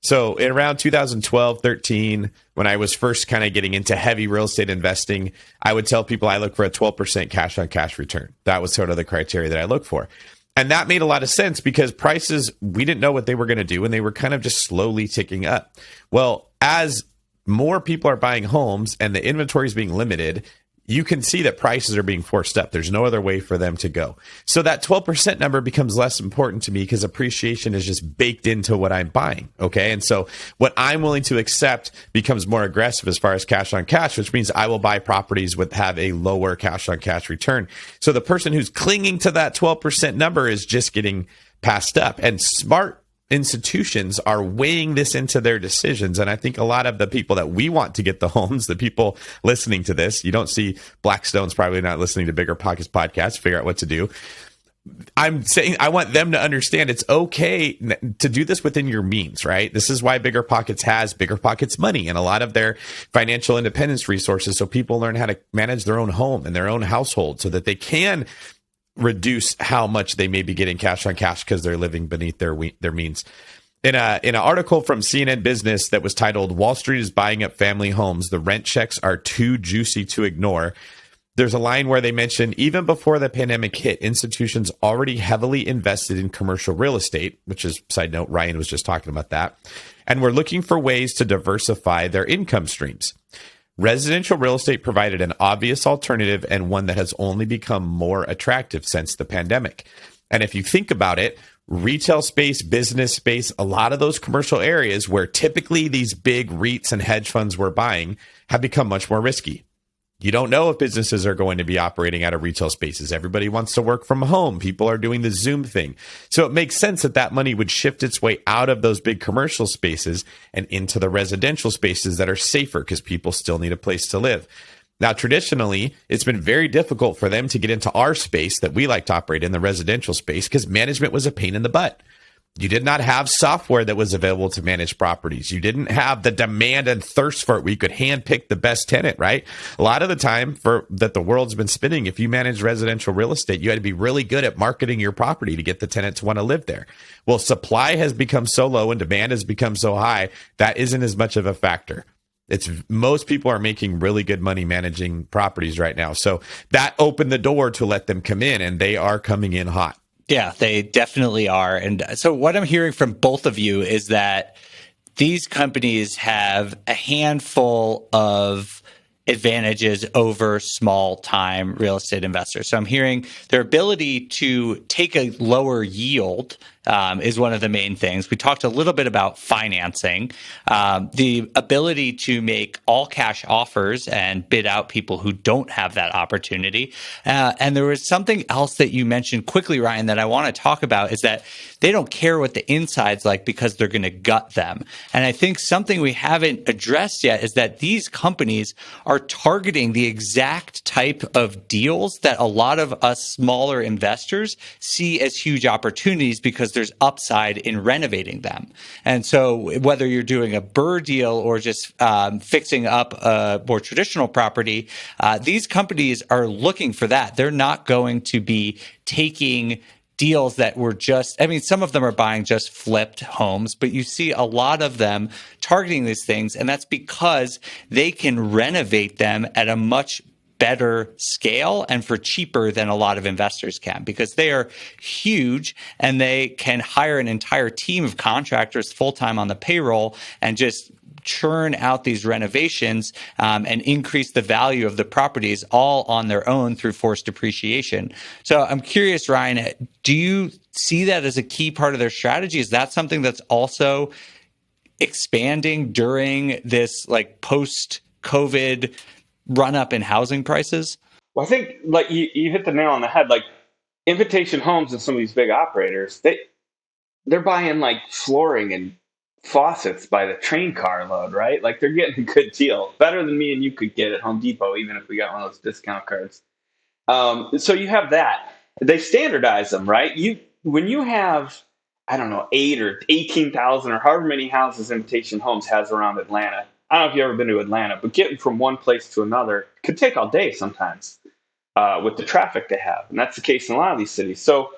So in around 2012, 13, when I was first kind of getting into heavy real estate investing, I would tell people I look for a 12% cash on cash return. That was sort of the criteria that I look for. And that made a lot of sense because prices, we didn't know what they were going to do, and they were kind of just slowly ticking up. Well, as more people are buying homes and the inventory is being limited, you can see that prices are being forced up. There's no other way for them to go. So that 12% number becomes less important to me because appreciation is just baked into what I'm buying. Okay. And so what I'm willing to accept becomes more aggressive as far as cash on cash, which means I will buy properties with have a lower cash on cash return. So the person who's clinging to that 12% number is just getting passed up. And smart institutions are weighing this into their decisions. And I think a lot of the people that we want to get the homes, the people listening to this, you don't see Blackstone's probably not listening to BiggerPockets podcast, figure out what to do. I'm saying I want them to understand it's okay to do this within your means, right? This is why BiggerPockets has BiggerPockets money and a lot of their financial independence resources. So people learn how to manage their own home and their own household so that they can reduce how much they may be getting cash on cash because they're living beneath their means. In an article from CNN Business that was titled "Wall Street is Buying Up Family Homes, the Rent Checks Are Too Juicy to Ignore," there's a line where they mention even before the pandemic hit, institutions already heavily invested in commercial real estate, which is, side note, Ryan was just talking about that, and were looking for ways to diversify their income streams. Residential real estate provided an obvious alternative and one that has only become more attractive since the pandemic. And if you think about it, retail space, business space, a lot of those commercial areas where typically these big REITs and hedge funds were buying have become much more risky. You don't know if businesses are going to be operating out of retail spaces. Everybody wants to work from home. People are doing the Zoom thing. So it makes sense that that money would shift its way out of those big commercial spaces and into the residential spaces that are safer because people still need a place to live. Now, traditionally, it's been very difficult for them to get into our space that we like to operate in, the residential space, because management was a pain in the butt. You did not have software that was available to manage properties. You didn't have the demand and thirst for it where you could handpick the best tenant, right? A lot of the time that the world's been spinning, if you manage residential real estate, you had to be really good at marketing your property to get the tenant to want to live there. Well, supply has become so low and demand has become so high, that isn't as much of a factor. Most people are making really good money managing properties right now. So that opened the door to let them come in, and they are coming in hot.
Yeah, they definitely are. And so what I'm hearing from both of you is that these companies have a handful of advantages over small-time real estate investors. So I'm hearing their ability to take a lower yield is one of the main things. We talked a little bit about financing, the ability to make all cash offers and bid out people who don't have that opportunity. And there was something else that you mentioned quickly, Ryan, that I want to talk about is that they don't care what the inside's like because they're going to gut them. And I think something we haven't addressed yet is that these companies are targeting the exact type of deals that a lot of us smaller investors see as huge opportunities because there's upside in renovating them. And so whether you're doing a BRRRR deal or just fixing up a more traditional property, these companies are looking for that. They're not going to be taking deals that were just, I mean, some of them are buying just flipped homes, but you see a lot of them targeting these things. And that's because they can renovate them at a much better scale and for cheaper than a lot of investors can, because they are huge and they can hire an entire team of contractors full-time on the payroll and just churn out these renovations and increase the value of the properties all on their own through forced depreciation. So I'm curious, Ryan, do you see that as a key part of their strategy? Is that something that's also expanding during this like post-COVID run up in housing prices?
Well, I think like you hit the nail on the head. Like Invitation Homes and some of these big operators, they're buying like flooring and faucets by the train car load, right? Like they're getting a good deal, better than me and you could get at Home Depot, even if we got one of those discount cards. So you have that. They standardize them, right? When you have, I don't know, 8 or 18,000 or however many houses Invitation Homes has around Atlanta. I don't know if you've ever been to Atlanta, but getting from one place to another could take all day sometimes with the traffic they have. And that's the case in a lot of these cities. So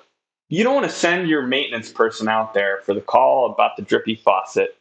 you don't want to send your maintenance person out there for the call about the drippy faucet.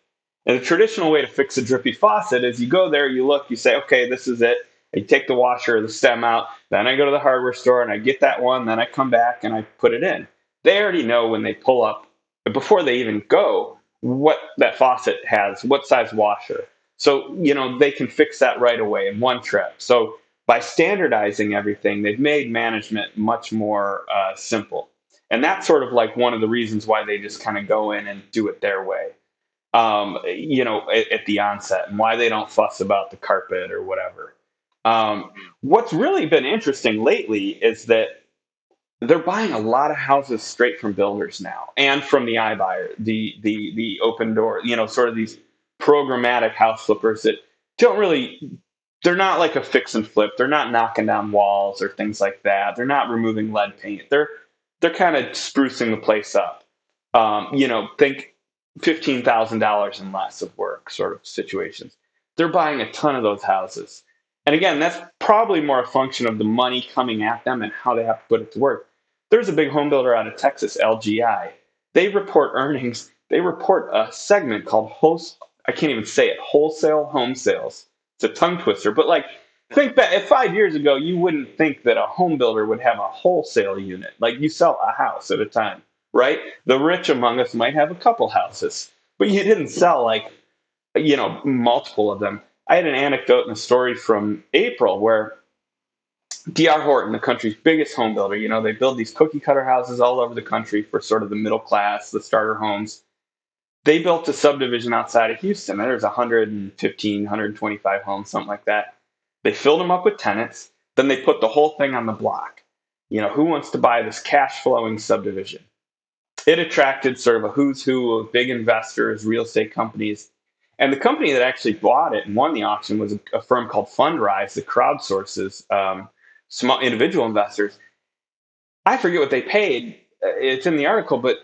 And the traditional way to fix a drippy faucet is you go there, you look, you say, okay, this is it. I take the washer or the stem out. Then I go to the hardware store and I get that one. Then I come back and I put it in. They already know when they pull up, before they even go, what that faucet has, what size washer. So, they can fix that right away in one trip. So by standardizing everything, they've made management much more simple. And that's sort of like one of the reasons why they just kind of go in and do it their way, at the onset, and why they don't fuss about the carpet or whatever. What's really been interesting lately is that they're buying a lot of houses straight from builders now, and from the iBuyer, the open door, sort of these programmatic house flippers that don't really, they're not like a fix and flip. They're not knocking down walls or things like that. They're not removing lead paint. They're kind of sprucing the place up. Think $15,000 and less of work sort of situations. They're buying a ton of those houses. And again, that's probably more a function of the money coming at them and how they have to put it to work. There's a big home builder out of Texas, LGI. They report earnings. They report a segment called I can't even say it, wholesale home sales. It's a tongue twister. But think back, if 5 years ago, you wouldn't think that a home builder would have a wholesale unit. Like, you sell a house at a time, right? The rich among us might have a couple houses, but you didn't sell multiple of them. I had an anecdote and a story from April where D.R. Horton, the country's biggest home builder, they build these cookie cutter houses all over the country for sort of the middle class, the starter homes. They built a subdivision outside of Houston. There's 115, 125 homes, something like that. They filled them up with tenants. Then they put the whole thing on the block. Who wants to buy this cash flowing subdivision? It attracted sort of a who's who of big investors, real estate companies. And the company that actually bought it and won the auction was a firm called Fundrise that crowdsources small individual investors. I forget what they paid. It's in the article, but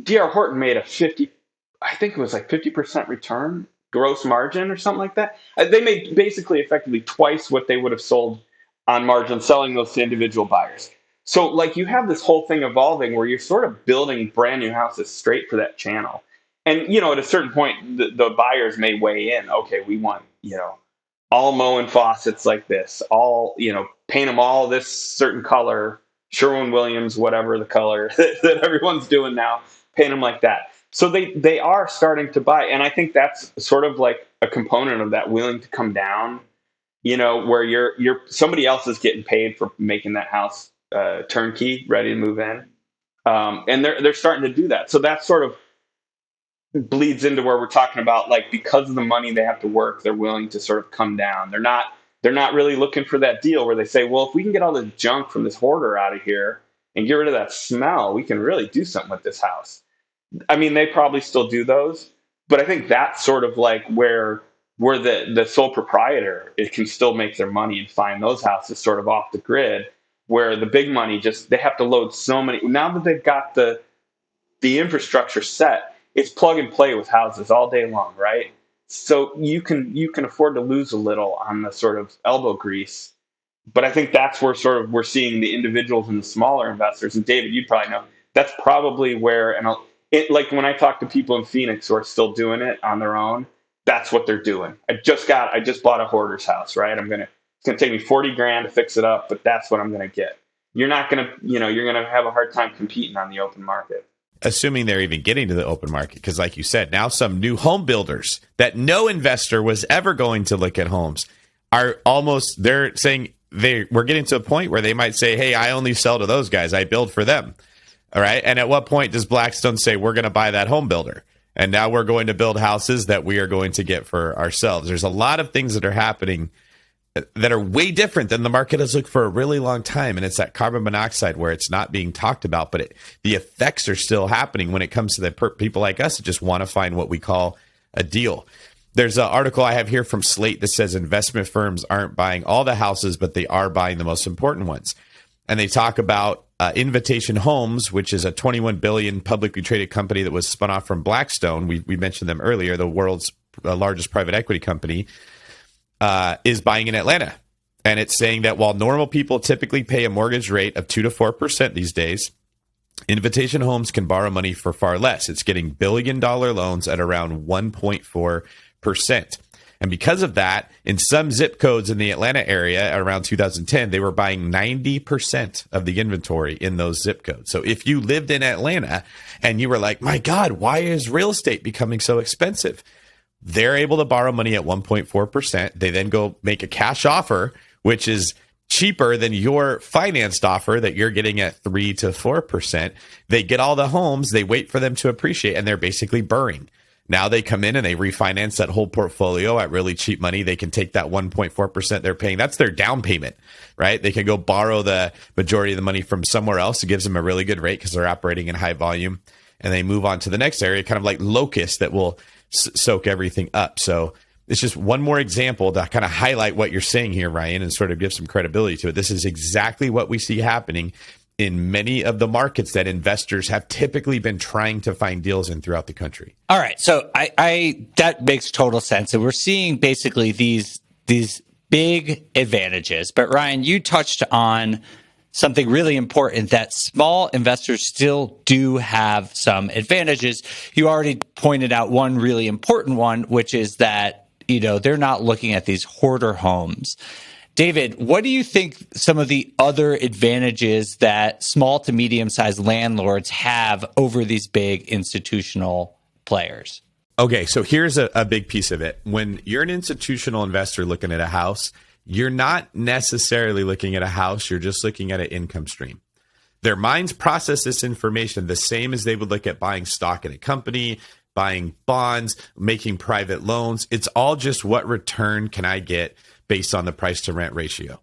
D.R. Horton made a 50% return, gross margin or something like that. They made basically effectively twice what they would have sold on margin selling those to individual buyers. So you have this whole thing evolving where you're sort of building brand new houses straight for that channel. And, at a certain point, the buyers may weigh in. Okay, we want, all Moen faucets like this, all, paint them all this certain color, Sherwin-Williams, whatever the color that everyone's doing now, paint them like that. So they are starting to buy. And I think that's sort of like a component of that willing to come down, where you're somebody else is getting paid for making that house turnkey, ready to move in. And they're starting to do that. So that sort of bleeds into where we're talking about, because of the money they have to work, they're willing to sort of come down. They're not really looking for that deal where they say, well, if we can get all the junk from this hoarder out of here and get rid of that smell, we can really do something with this house. I mean, they probably still do those, but I think that's sort of where the sole proprietor, it can still make their money and find those houses sort of off the grid, where the big money they have to load so many. Now that they've got the infrastructure set, it's plug and play with houses all day long, right? So you can afford to lose a little on the sort of elbow grease. But I think that's where sort of we're seeing the individuals and the smaller investors. And David, you probably know, that's probably where, when I talk to people in Phoenix who are still doing it on their own, that's what they're doing. I just bought a hoarder's house, right? It's going to take me $40,000 to fix it up, but that's what I'm going to get. You're not going to, you're going to have a hard time competing on the open market.
Assuming they're even getting to the open market, because like you said, now some new home builders that no investor was ever going to look at homes they're saying we're getting to a point where they might say, hey, I only sell to those guys. I build for them. All right. And at what point does Blackstone say we're going to buy that home builder? And now we're going to build houses that we are going to get for ourselves. There's a lot of things that are happening that are way different than the market has looked for a really long time. And it's that carbon monoxide where it's not being talked about, but the effects are still happening when it comes to the people like us that just want to find what we call a deal. There's an article I have here from Slate that says investment firms aren't buying all the houses, but they are buying the most important ones. And they talk about Invitation Homes, which is a $21 billion publicly traded company that was spun off from Blackstone. We mentioned them earlier, the world's largest private equity company. Is buying in Atlanta. And it's saying that while normal people typically pay a mortgage rate of 2 to 4% these days, Invitation Homes can borrow money for far less. It's getting billion-dollar loans at around 1.4%. And because of that, in some zip codes in the Atlanta area around 2010, they were buying 90% of the inventory in those zip codes. So if you lived in Atlanta and you were like, my God, why is real estate becoming so expensive? They're able to borrow money at 1.4%. They then go make a cash offer, which is cheaper than your financed offer that you're getting at 3 to 4%. They get all the homes, they wait for them to appreciate, and they're basically BRRRRing. Now they come in and they refinance that whole portfolio at really cheap money. They can take that 1.4% they're paying. That's their down payment, right? They can go borrow the majority of the money from somewhere else. It gives them a really good rate because they're operating in high volume. And they move on to the next area, kind of like locust that will soak everything up. So it's just one more example to kind of highlight what you're saying here, Ryan, and sort of give some credibility to it. This is exactly what we see happening in many of the markets that investors have typically been trying to find deals in throughout the country.
All right. So I that makes total sense. And we're seeing basically these big advantages. But Ryan, you touched on something really important, that small investors still do have some advantages. You already pointed out one really important one, which is that, they're not looking at these hoarder homes. David, what do you think some of the other advantages that small to medium-sized landlords have over these big institutional players?
Okay, so here's a big piece of it. When you're an institutional investor looking at a house, you're not necessarily looking at a house, you're just looking at an income stream. Their minds process this information the same as they would look at buying stock in a company, buying bonds, making private loans. It's all just what return can I get based on the price to rent ratio,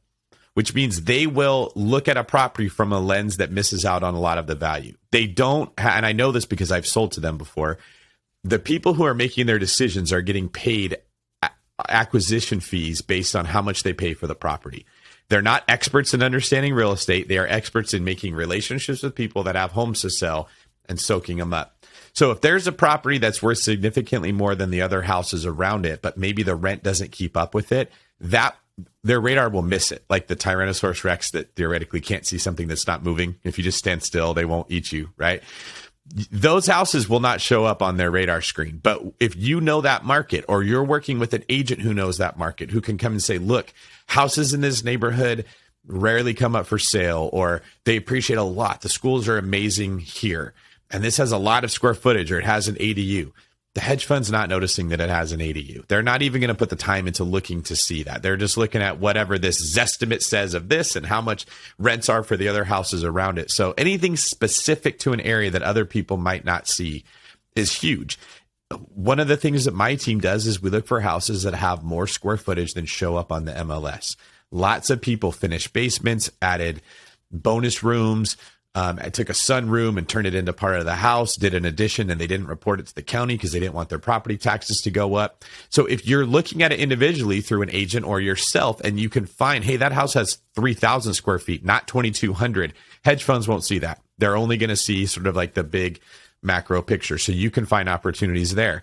which means they will look at a property from a lens that misses out on a lot of the value. They don't, and I know this because I've sold to them before, the people who are making their decisions are getting paid acquisition fees based on how much they pay for the property. They're not experts in understanding real estate. They are experts in making relationships with people that have homes to sell and soaking them up. So if there's a property that's worth significantly more than the other houses around it, but maybe the rent doesn't keep up with it, that their radar will miss it. Like the Tyrannosaurus Rex that theoretically can't see something that's not moving. If you just stand still, they won't eat you, right? Those houses will not show up on their radar screen. But if you know that market, or you're working with an agent who knows that market, who can come and say, look, houses in this neighborhood rarely come up for sale, or they appreciate a lot. The schools are amazing here, and this has a lot of square footage, or it has an ADU. The hedge fund's not noticing that it has an ADU. They're not even going to put the time into looking to see that. They're just looking at whatever this Zestimate says of this and how much rents are for the other houses around it. So anything specific to an area that other people might not see is huge. One of the things that my team does is we look for houses that have more square footage than show up on the MLS. Lots of people finished basements, added bonus rooms. I took a sunroom and turned it into part of the house, did an addition, and they didn't report it to the county because they didn't want their property taxes to go up. So if you're looking at it individually through an agent or yourself, and you can find, hey, that house has 3,000 square feet, not 2,200, hedge funds won't see that. They're only going to see sort of like the big macro picture. So you can find opportunities there.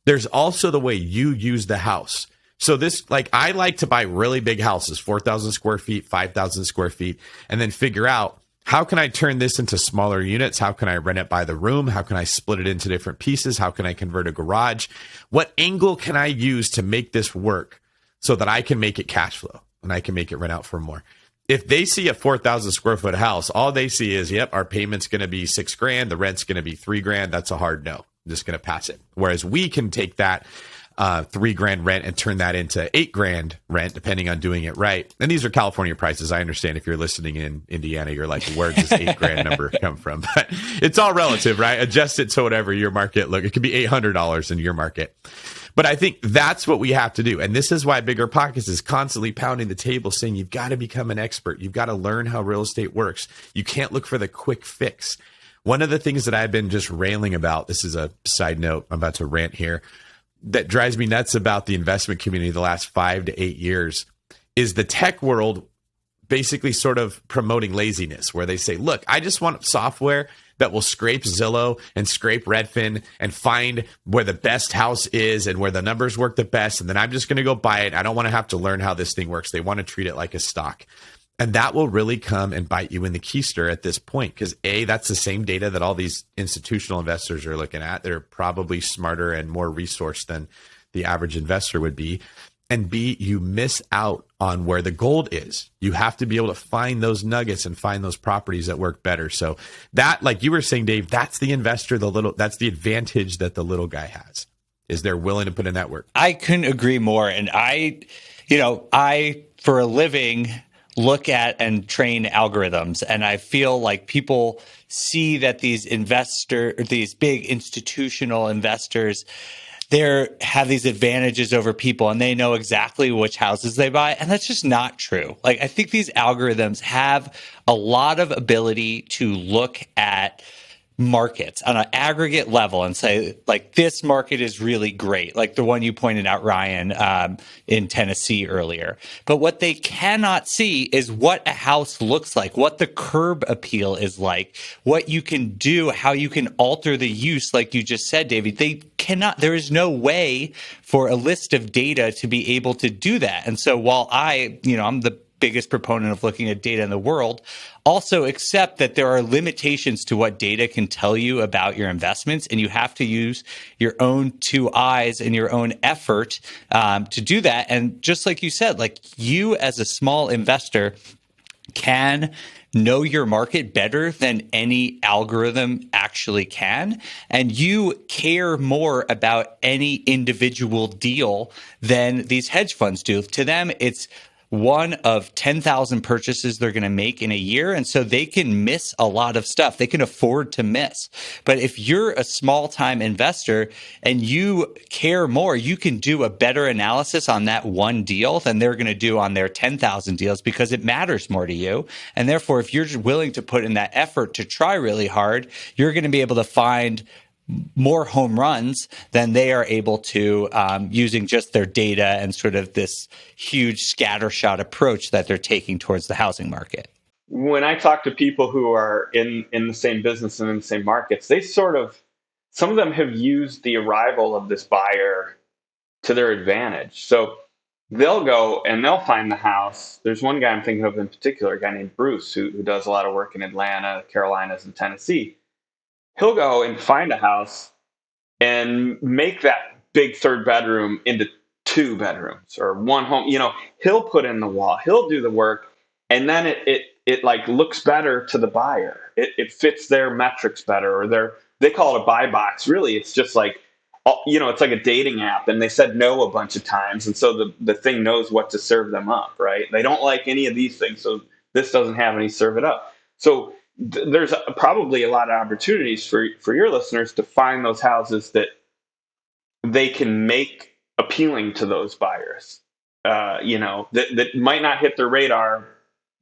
There's also the way you use the house. So this, like, I like to buy really big houses, 4,000 square feet, 5,000 square feet, and then figure out, how can I turn this into smaller units? How can I rent it by the room? How can I split it into different pieces? How can I convert a garage? What angle can I use to make this work so that I can make it cash flow and I can make it rent out for more? If they see a 4,000 square foot house, all they see is, yep, our payment's going to be $6,000. The rent's going to be $3,000. That's a hard no. I'm just going to pass it. Whereas we can take that $3,000 rent and turn that into $8,000 rent, depending on doing it right. And these are California prices. I understand if you're listening in Indiana, you're like, where does this $8,000 number come from? But it's all relative, right? Adjust it to whatever your market look. It could be $800 in your market. But I think that's what we have to do. And this is why BiggerPockets is constantly pounding the table saying, you've got to become an expert. You've got to learn how real estate works. You can't look for the quick fix. One of the things that I've been just railing about, this is a side note, I'm about to rant here, that drives me nuts about the investment community the last 5 to 8 years is the tech world basically sort of promoting laziness, where they say, look, I just want software that will scrape Zillow and scrape Redfin and find where the best house is and where the numbers work the best. And then I'm just going to go buy it. I don't want to have to learn how this thing works. They want to treat it like a stock. And that will really come and bite you in the keister at this point, because A, that's the same data that all these institutional investors are looking at. They're probably smarter and more resourced than the average investor would be. And B, you miss out on where the gold is. You have to be able to find those nuggets and find those properties that work better. So that, like you were saying, Dave, that's the investor, that's the advantage that the little guy has. is they're willing to put in that work.
I couldn't agree more. And I for a living look at and train algorithms, and I feel like people see that these big institutional investors, they have these advantages over people and they know exactly which houses they buy. And that's just not true. Like, I think these algorithms have a lot of ability to look at markets on an aggregate level and say, like, this market is really great, like the one you pointed out, Ryan, in Tennessee earlier. But what they cannot see is what a house looks like, what the curb appeal is like, what you can do, how you can alter the use, like you just said, David. They cannot, there is no way for a list of data to be able to do that. And so while I'm the biggest proponent of looking at data in the world, also accept that there are limitations to what data can tell you about your investments, and you have to use your own two eyes and your own effort to do that. And just like you said, like, you as a small investor can know your market better than any algorithm actually can. And you care more about any individual deal than these hedge funds do. To them, it's one of 10,000 purchases they're going to make in a year. And so they can miss a lot of stuff. They can afford to miss. But if you're a small time investor and you care more, you can do a better analysis on that one deal than they're going to do on their 10,000 deals, because it matters more to you. And therefore, if you're willing to put in that effort to try really hard, you're going to be able to find more home runs than they are able to using just their data and sort of this huge scattershot approach that they're taking towards the housing market.
When I talk to people who are in the same business and in the same markets, some of them have used the arrival of this buyer to their advantage. So they'll go and they'll find the house. There's one guy I'm thinking of in particular, a guy named Bruce, who does a lot of work in Atlanta, Carolinas, and Tennessee. He'll go and find a house and make that big third bedroom into 2 bedrooms or one home. He'll put in the wall, he'll do the work, and then it like looks better to the buyer. It fits their metrics better, or they call it a buy box. Really, it's just like, it's like a dating app, and they said no a bunch of times, and so the thing knows what to serve them up, right? They don't like any of these things, so this doesn't have any, serve it up. So there's probably a lot of opportunities for your listeners to find those houses that they can make appealing to those buyers, that might not hit their radar,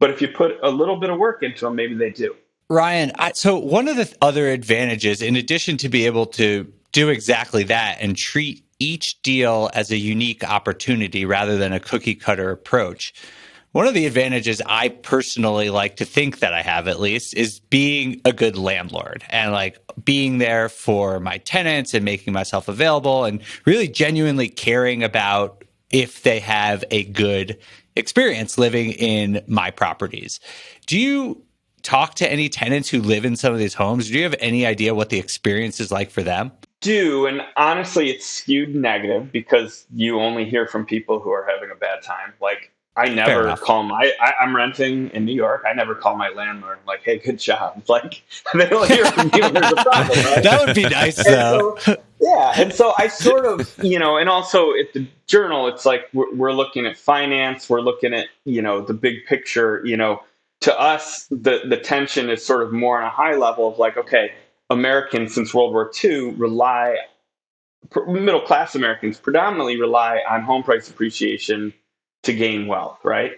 but if you put a little bit of work into them, maybe they do.
Ryan, so one of the other advantages, in addition to be able to do exactly that and treat each deal as a unique opportunity rather than a cookie cutter approach, one of the advantages I personally like to think that I have, at least, is being a good landlord and like being there for my tenants and making myself available and really genuinely caring about if they have a good experience living in my properties. Do you talk to any tenants who live in some of these homes? Do you have any idea what the experience is like for them?
Do, and honestly, it's skewed negative because you only hear from people who are having a bad time. Like, I never call I'm renting in New York. I never call my landlord like, hey, good job. Like, they don't hear from you when there's a problem, right?
That would be nice, though.
And so I sort of, and also at the Journal, it's like we're looking at finance. We're looking at, the big picture. To us, the tension is sort of more on a high level of like, okay, Americans since World War II middle class Americans predominantly rely on home price appreciation to gain wealth, right?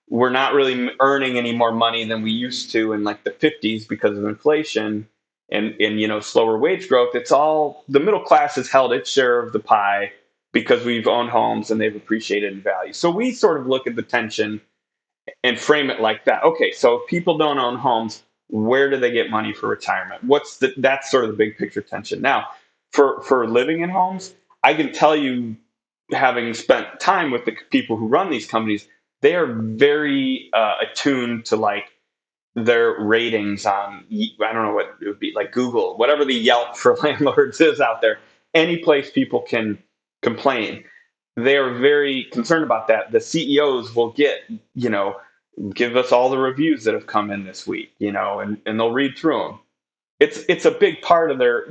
We're not really earning any more money than we used to in like the 50s because of inflation and slower wage growth. It's all the middle class has held its share of the pie because we've owned homes and they've appreciated in value. So we sort of look at the tension and frame it like that. Okay, so if people don't own homes, where do they get money for retirement? That's sort of the big picture tension. Now, for living in homes, I can tell you, having spent time with the people who run these companies, they are very attuned to like their ratings on, I don't know what it would be, like Google, whatever the Yelp for landlords is out there, any place people can complain. They are very concerned about that. The CEOs will give us all the reviews that have come in this week, and they'll read through them. It's a big part of their,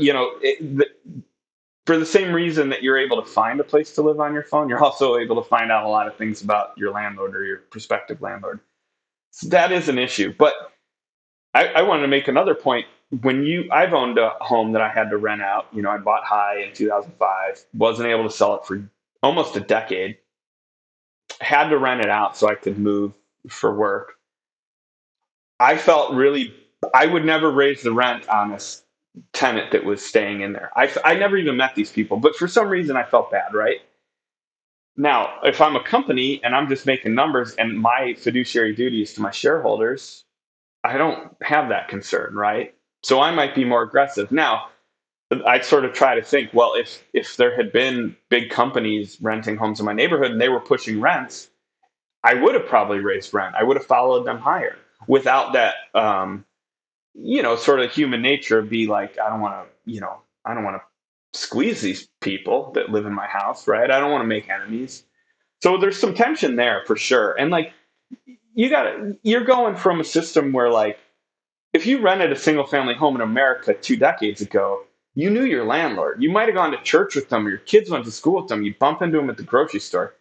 for the same reason that you're able to find a place to live on your phone, you're also able to find out a lot of things about your landlord or your prospective landlord. So that is an issue. But I wanted to make another point. I've owned a home that I had to rent out. I bought high in 2005, wasn't able to sell it for almost a decade, had to rent it out so I could move for work. I would never raise the rent on a tenant that was staying in there. I never even met these people, but for some reason I felt bad, right? Now, if I'm a company and I'm just making numbers and my fiduciary duty is to my shareholders, I don't have that concern, right? So I might be more aggressive. Now, I'd sort of try to think, well, if there had been big companies renting homes in my neighborhood and they were pushing rents, I would have probably raised rent. I would have followed them higher without that, sort of human nature be like, I don't want to squeeze these people that live in my house, right? I don't want to make enemies. So there's some tension there for sure. And like, you're going from a system where like, if you rented a single family home in America 2 decades ago, you knew your landlord. You might have gone to church with them, or your kids went to school with them. You bump into them at the grocery store.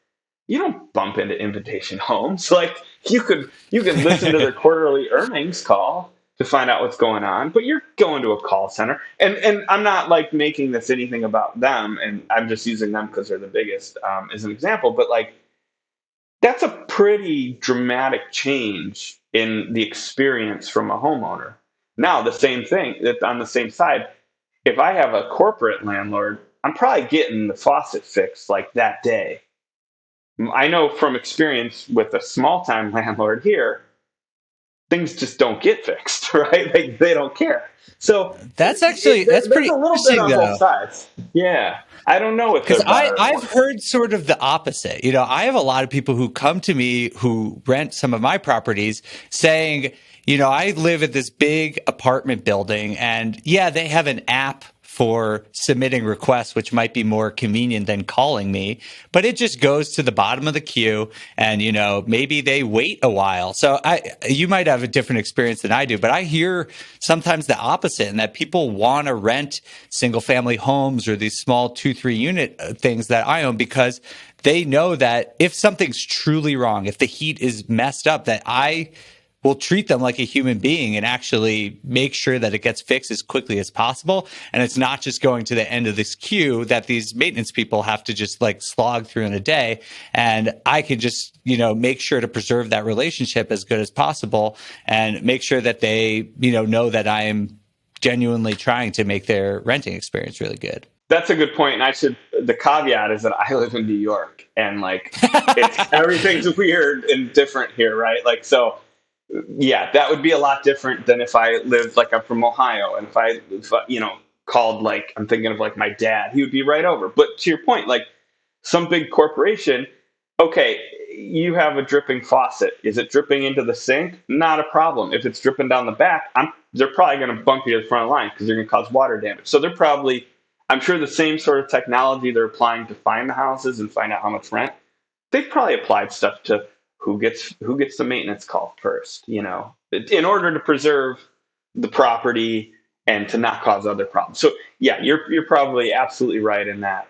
You don't bump into Invitation Homes. Like you could listen to their quarterly earnings call to find out what's going on, but you're going to a call center. And I'm not like making this anything about them, and I'm just using them because they're the biggest as an example. But like, that's a pretty dramatic change in the experience from a homeowner. Now, the same thing on the same side, if I have a corporate landlord, I'm probably getting the faucet fixed like that day. I know from experience with a small time landlord here, things just don't get fixed, right? Like they don't care. So
that's pretty
a little
interesting,
bit on
though.
Both sides. Yeah. I don't know if
because I've heard sort of the opposite. I have a lot of people who come to me who rent some of my properties saying, I live at this big apartment building, and yeah, they have an app for submitting requests, which might be more convenient than calling me, but it just goes to the bottom of the queue, and maybe they wait a while. So you might have a different experience than I do, but I hear sometimes the opposite, and that people want to rent single family homes or these small 2-3 unit things that I own because they know that if something's truly wrong, if the heat is messed up, that I will treat them like a human being and actually make sure that it gets fixed as quickly as possible. And it's not just going to the end of this queue that these maintenance people have to just like slog through in a day. And I can just, make sure to preserve that relationship as good as possible and make sure that they, know that I am genuinely trying to make their renting experience really good.
That's a good point. And the caveat is that I live in New York and like everything's weird and different here, right? Like, so yeah, that would be a lot different than if I lived like I'm from Ohio, and if I called like I'm thinking of like my dad, he would be right over. But to your point, like some big corporation, okay, you have a dripping faucet. Is it dripping into the sink? Not a problem. If it's dripping down the back, they're probably going to bump you to the front of the line because they're going to cause water damage. So they're probably, I'm sure the same sort of technology they're applying to find the houses and find out how much rent, they've probably applied stuff to who gets the maintenance call first, in order to preserve the property and to not cause other problems. So yeah, you're probably absolutely right in that.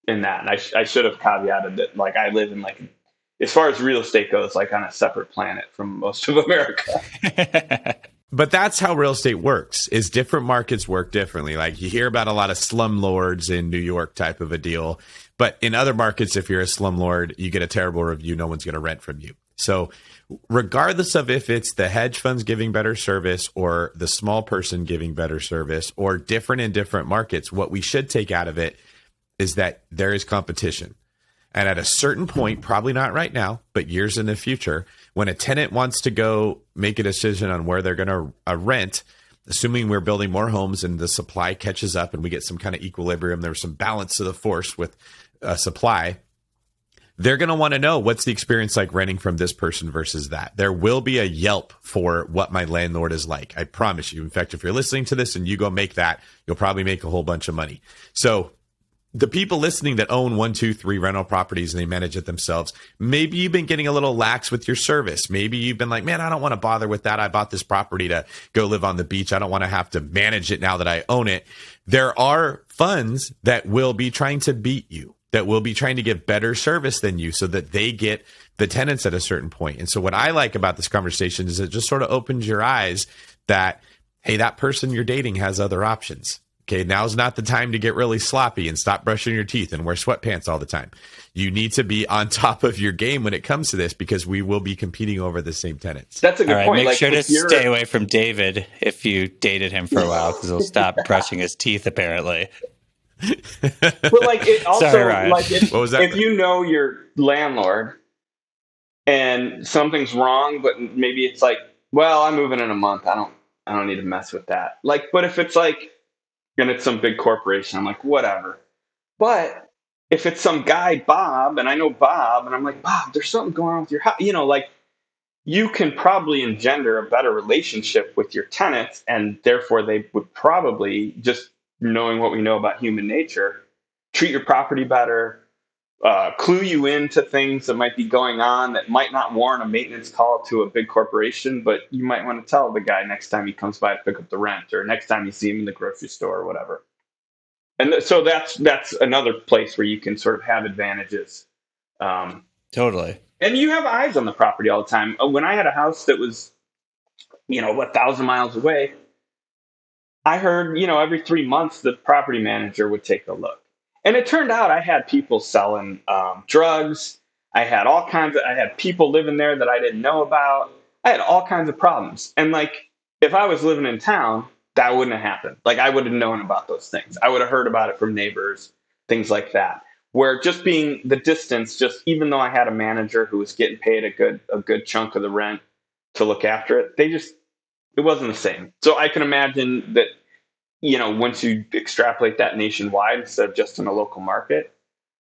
And I should have caveated that, like I live in like, as far as real estate goes, like on a separate planet from most of America.
But that's how real estate works, is different markets work differently. Like you hear about a lot of slumlords in New York type of a deal. But in other markets, if you're a slumlord, you get a terrible review. No one's going to rent from you. So regardless of if it's the hedge funds giving better service or the small person giving better service or different in different markets, what we should take out of it is that there is competition. And at a certain point, probably not right now, but years in the future, when a tenant wants to go make a decision on where they're going to rent, assuming we're building more homes and the supply catches up and we get some kind of equilibrium, there's some balance to the force with supply, they're going to want to know what's the experience like renting from this person versus that. There will be a Yelp for what my landlord is like. I promise you. In fact, if you're listening to this and you go make that, you'll probably make a whole bunch of money. So the people listening that own 1, 2, 3 rental properties and they manage it themselves, maybe you've been getting a little lax with your service. Maybe you've been like, man, I don't want to bother with that. I bought this property to go live on the beach. I don't want to have to manage it now that I own it. There are funds that will be trying to beat you, that will be trying to give better service than you so that they get the tenants at a certain point. And so what I like about this conversation is it just sort of opens your eyes that, hey, that person you're dating has other options. Okay, now's not the time to get really sloppy and stop brushing your teeth and wear sweatpants all the time. You need to be on top of your game when it comes to this because we will be competing over the same tenants.
That's a good
All right,
point.
make sure to stay away from David if you dated him for a while because he'll stop brushing his teeth, apparently.
But like it also,
Sorry, Ryan.
like
What was that?
if you know your landlord and something's wrong, but maybe it's like, well, I'm moving in a month. I don't need to mess with that. Like, but if it's like, and it's some big corporation, I'm like, whatever. But if it's some guy, Bob, and I know Bob, and I'm like, Bob, there's something going on with your house, like you can probably engender a better relationship with your tenants, and therefore they would probably, just knowing what we know about human nature, treat your property better, clue you into things that might be going on that might not warrant a maintenance call to a big corporation, but you might want to tell the guy next time he comes by to pick up the rent or next time you see him in the grocery store or whatever. And so that's another place where you can sort of have advantages.
Totally.
And you have eyes on the property all the time. When I had a house that was, 1,000 miles away, I heard, every 3 months the property manager would take a look. And it turned out I had people selling drugs. I had people living there that I didn't know about. I had all kinds of problems. And like, if I was living in town, that wouldn't have happened. Like I would have known about those things. I would have heard about it from neighbors, things like that. Where just being the distance, just even though I had a manager who was getting paid a good chunk of the rent to look after it, it wasn't the same. So I can imagine that, once you extrapolate that nationwide instead of just in a local market,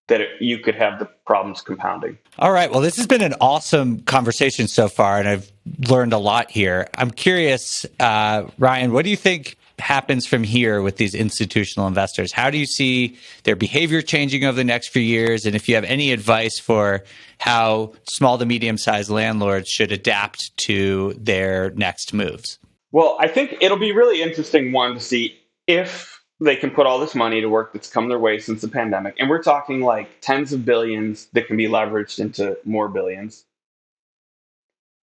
that you could have the problems compounding.
All right. Well, this has been an awesome conversation so far, and I've learned a lot here. I'm curious, Ryan, what do you think happens from here with these institutional investors? How do you see their behavior changing over the next few years? And if you have any advice for how small to medium-sized landlords should adapt to their next moves?
Well, I think it'll be really interesting, one, to see if they can put all this money to work that's come their way since the pandemic. And we're talking like tens of billions that can be leveraged into more billions.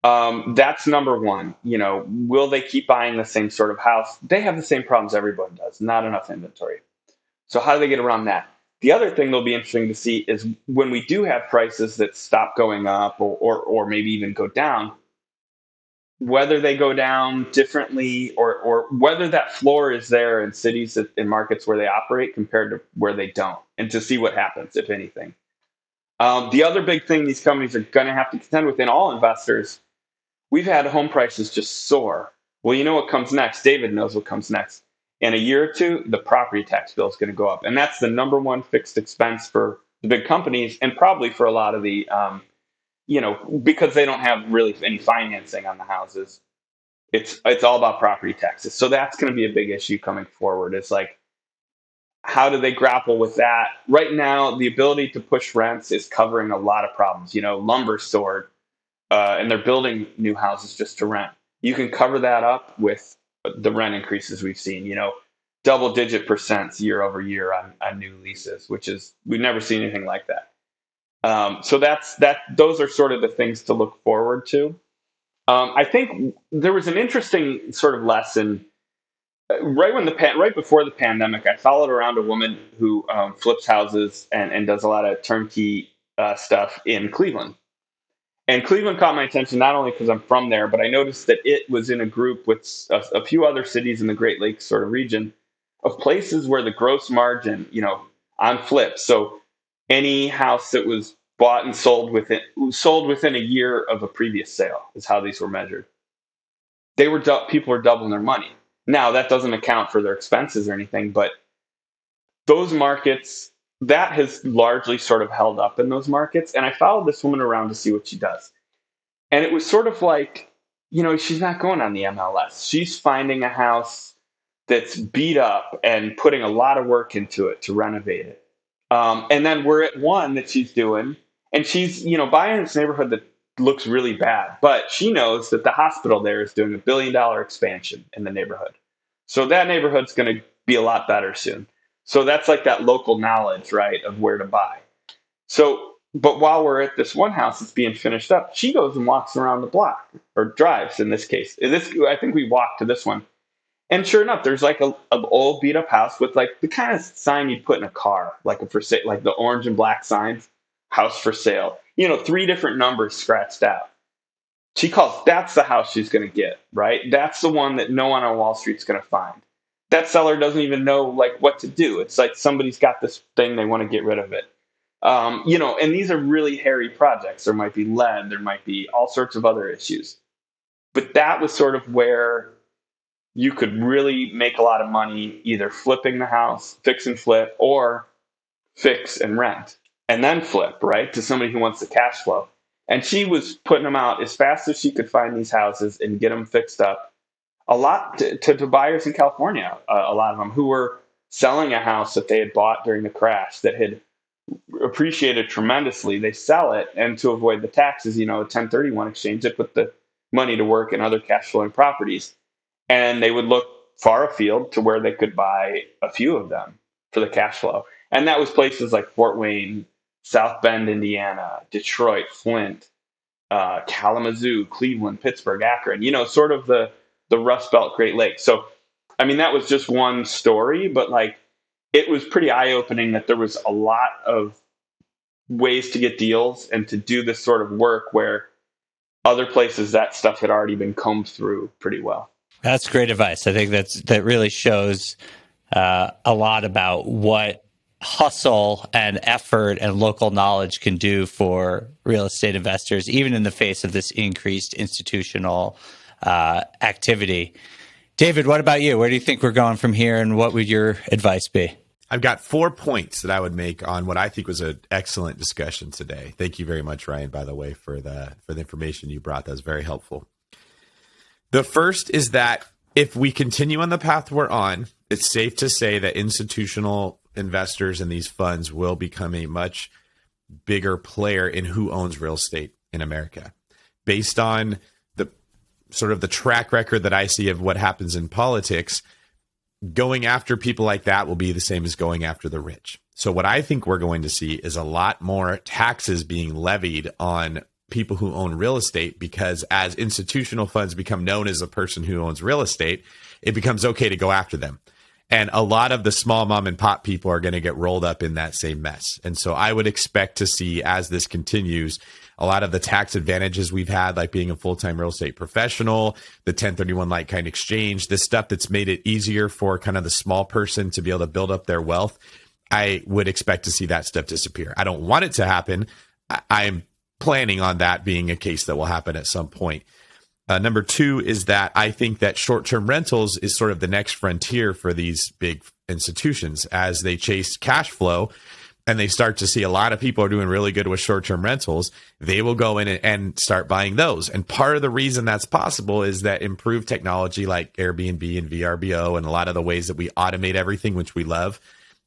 That's number one. Will they keep buying the same sort of house? They have the same problems everyone does, not enough inventory. So how do they get around that? The other thing that'll be interesting to see is when we do have prices that stop going up or maybe even go down, whether they go down differently or whether that floor is there in cities in markets where they operate compared to where they don't, and to see what happens, if anything. The other big thing these companies are going to have to contend with, and all investors, we've had home prices just soar. Well, you know what comes next? David knows what comes next. In a year or two, the property tax bill is going to go up. And that's the number one fixed expense for the big companies and probably for a lot of the because they don't have really any financing on the houses. It's all about property taxes. So that's going to be a big issue coming forward. It's like, how do they grapple with that? Right now, the ability to push rents is covering a lot of problems. Lumber's stored, and they're building new houses just to rent. You can cover that up with the rent increases we've seen, double-digit % year over year on new leases, which is, we've never seen anything like that. So those are sort of the things to look forward to. I think there was an interesting sort of lesson right before the pandemic. I followed around a woman who flips houses and does a lot of turnkey stuff in Cleveland. And Cleveland caught my attention not only because I'm from there, but I noticed that it was in a group with a few other cities in the Great Lakes sort of region of places where the gross margin, on flips. So any house that was bought and sold within a year of a previous sale is how these were measured. People were doubling their money. Now that doesn't account for their expenses or anything, but those markets, that has largely sort of held up in those markets. And I followed this woman around to see what she does. And it was sort of like, she's not going on the MLS. She's finding a house that's beat up and putting a lot of work into it to renovate it. And then we're at one that she's doing, and she's, buying in this neighborhood that looks really bad, but she knows that the hospital there is doing $1 billion expansion in the neighborhood. So that neighborhood's going to be a lot better soon. So that's like that local knowledge, right, of where to buy. So, but while we're at this one house that's being finished up, she goes and walks around the block, or drives in this case. I think we walked to this one. And sure enough, there's like an old beat up house with like the kind of sign you'd put in a car, like a for sale, like the orange and black signs, house for sale. 3 different numbers scratched out. She calls, that's the house she's going to get, right? That's the one that no one on Wall Street's going to find. That seller doesn't even know like what to do. It's like somebody's got this thing, they want to get rid of it. And these are really hairy projects. There might be lead, there might be all sorts of other issues. But that was sort of where you could really make a lot of money either flipping the house, fix and flip, or fix and rent, and then flip, right, to somebody who wants the cash flow. And she was putting them out as fast as she could find these houses and get them fixed up. A lot to buyers in California, a lot of them who were selling a house that they had bought during the crash that had appreciated tremendously. They sell it, and to avoid the taxes, a 1031 exchange, they put the money to work in other cash flowing properties. And they would look far afield to where they could buy a few of them for the cash flow. And that was places like Fort Wayne, South Bend, Indiana, Detroit, Flint, Kalamazoo, Cleveland, Pittsburgh, Akron, sort of the Rust Belt Great Lakes. So, I mean, that was just one story, but like it was pretty eye-opening that there was a lot of ways to get deals and to do this sort of work where other places that stuff had already been combed through pretty well.
That's great advice. I think that really shows a lot about what hustle and effort and local knowledge can do for real estate investors, even in the face of this increased institutional activity. David, what about you? Where do you think we're going from here, and what would your advice be?
I've got 4 points that I would make on what I think was an excellent discussion today. Thank you very much, Ryan, by the way, for the information you brought. That was very helpful. The first is that if we continue on the path we're on, it's safe to say that institutional investors in these funds will become a much bigger player in who owns real estate in America. Based on the sort of the track record that I see of what happens in politics, going after people like that will be the same as going after the rich. So what I think we're going to see is a lot more taxes being levied on people who own real estate, because as institutional funds become known as a person who owns real estate, it becomes okay to go after them. And a lot of the small mom and pop people are going to get rolled up in that same mess. And so I would expect to see, as this continues, a lot of the tax advantages we've had, like being a full-time real estate professional, the 1031 like-kind exchange, this stuff that's made it easier for kind of the small person to be able to build up their wealth. I would expect to see that stuff disappear. I don't want it to happen. I'm planning on that being a case that will happen at some point. Number 2 is that I think that short-term rentals is sort of the next frontier for these big institutions as they chase cash flow and they start to see a lot of people are doing really good with short-term rentals. They will go in and start buying those. And part of the reason that's possible is that improved technology like Airbnb and VRBO and a lot of the ways that we automate everything, which we love,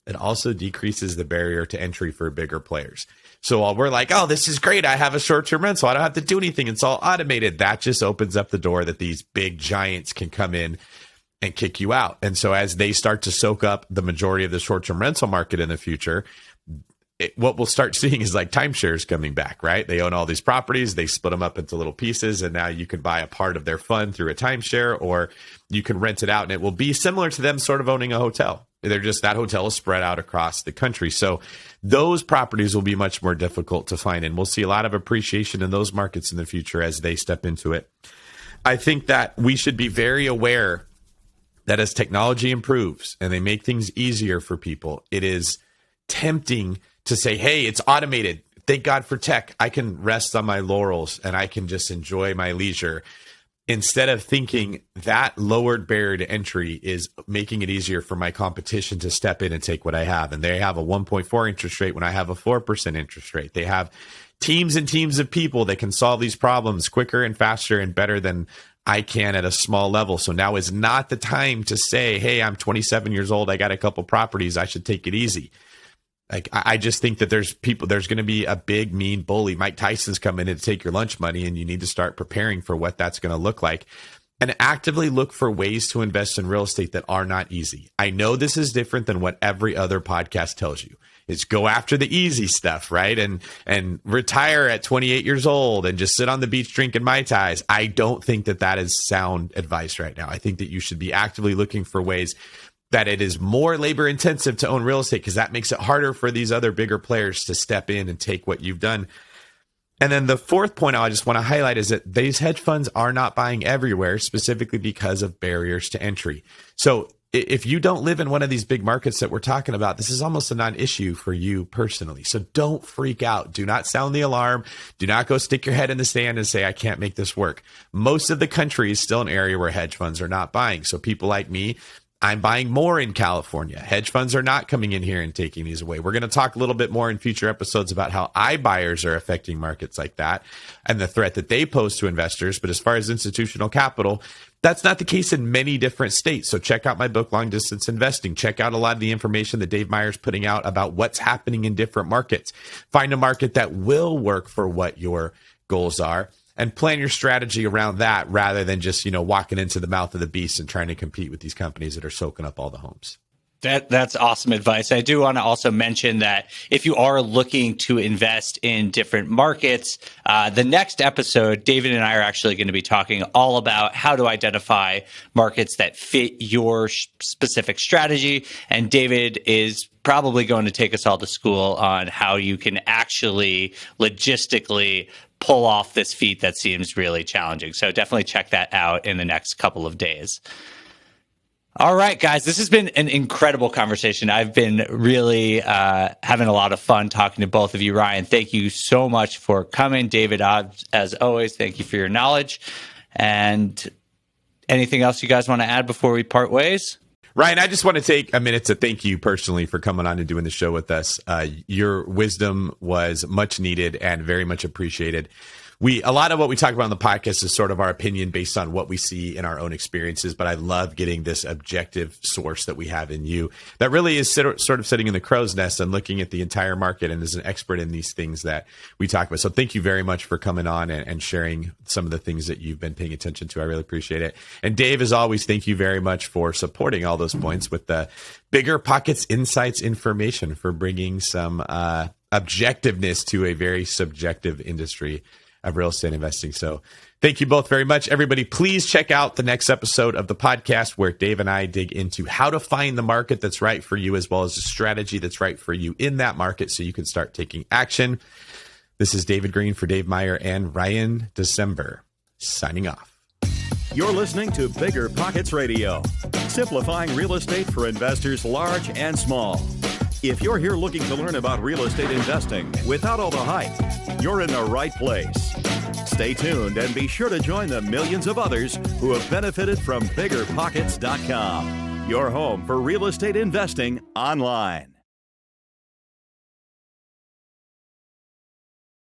it also decreases the barrier to entry for bigger players. So while we're like, oh, this is great, I have a short-term rental, I don't have to do anything, it's all automated, that just opens up the door that these big giants can come in and kick you out. And so as they start to soak up the majority of the short-term rental market in the future, what we'll start seeing is like timeshares coming back, right? They own all these properties, they split them up into little pieces, and now you can buy a part of their fund through a timeshare, or you can rent it out, and it will be similar to them sort of owning a hotel. They're just, that hotel is spread out across the country. So those properties will be much more difficult to find, and we'll see a lot of appreciation in those markets in the future as they step into it. I think that we should be very aware that as technology improves and they make things easier for people, it is tempting to say, hey, it's automated. Thank God for tech. I can rest on my laurels and I can just enjoy my leisure. Instead of thinking that lowered barrier to entry is making it easier for my competition to step in and take what I have. And they have a 1.4 interest rate when I have a 4% interest rate. They have teams and teams of people that can solve these problems quicker and faster and better than I can at a small level. So now is not the time to say, hey, I'm 27 years old, I got a couple properties, I should take it easy. Like, I just think that there's going to be a big, mean bully. Mike Tyson's coming in to take your lunch money, and you need to start preparing for what that's going to look like. And actively look for ways to invest in real estate that are not easy. I know this is different than what every other podcast tells you. It's go after the easy stuff, right? And retire at 28 years old and just sit on the beach drinking Mai Tais. I don't think that is sound advice right now. I think that you should be actively looking for ways that it is more labor intensive to own real estate, because that makes it harder for these other bigger players to step in and take what you've done. And then the fourth point I just want to highlight is that these hedge funds are not buying everywhere, specifically because of barriers to entry. So if you don't live in one of these big markets that we're talking about, this is almost a non-issue for you personally. So don't freak out. Do not sound the alarm. Do not go stick your head in the sand and say, I can't make this work. Most of the country is still an area where hedge funds are not buying. So people like me, I'm buying more in California. Hedge funds are not coming in here and taking these away. We're going to talk a little bit more in future episodes about how iBuyers are affecting markets like that and the threat that they pose to investors. But as far as institutional capital, that's not the case in many different states. So check out my book, Long Distance Investing. Check out a lot of the information that Dave Meyer's putting out about what's happening in different markets. Find a market that will work for what your goals are, and plan your strategy around that rather than just, walking into the mouth of the beast and trying to compete with these companies that are soaking up all the homes.
That's awesome advice. I do want to also mention that if you are looking to invest in different markets, the next episode, David and I are actually going to be talking all about how to identify markets that fit your specific strategy. And David is probably going to take us all to school on how you can actually logistically pull off this feat that seems really challenging. So definitely check that out in the next couple of days. All right, guys, this has been an incredible conversation. I've been really having a lot of fun talking to both of you. Ryan, thank you so much for coming. David, as always, thank you for your knowledge. And anything else you guys want to add before we part ways?
Ryan, I just want to take a minute to thank you personally for coming on and doing the show with us. Your wisdom was much needed and very much appreciated. A lot of what we talk about on the podcast is sort of our opinion based on what we see in our own experiences, but I love getting this objective source that we have in you that really is sort of sitting in the crow's nest and looking at the entire market and is an expert in these things that we talk about. So thank you very much for coming on and sharing some of the things that you've been paying attention to. I really appreciate it. And Dave, as always, thank you very much for supporting all those points with the BiggerPockets Insights information, for bringing some objectiveness to a very subjective industry of real estate investing. So thank you both very much. Everybody, please check out the next episode of the podcast where Dave and I dig into how to find the market that's right for you, as well as the strategy that's right for you in that market so you can start taking action. This is David Greene for Dave Meyer and Ryan Dezember, signing off.
You're listening to BiggerPockets Radio, simplifying real estate for investors large and small. If you're here looking to learn about real estate investing without all the hype, you're in the right place. Stay tuned and be sure to join the millions of others who have benefited from BiggerPockets.com, your home for real estate investing online.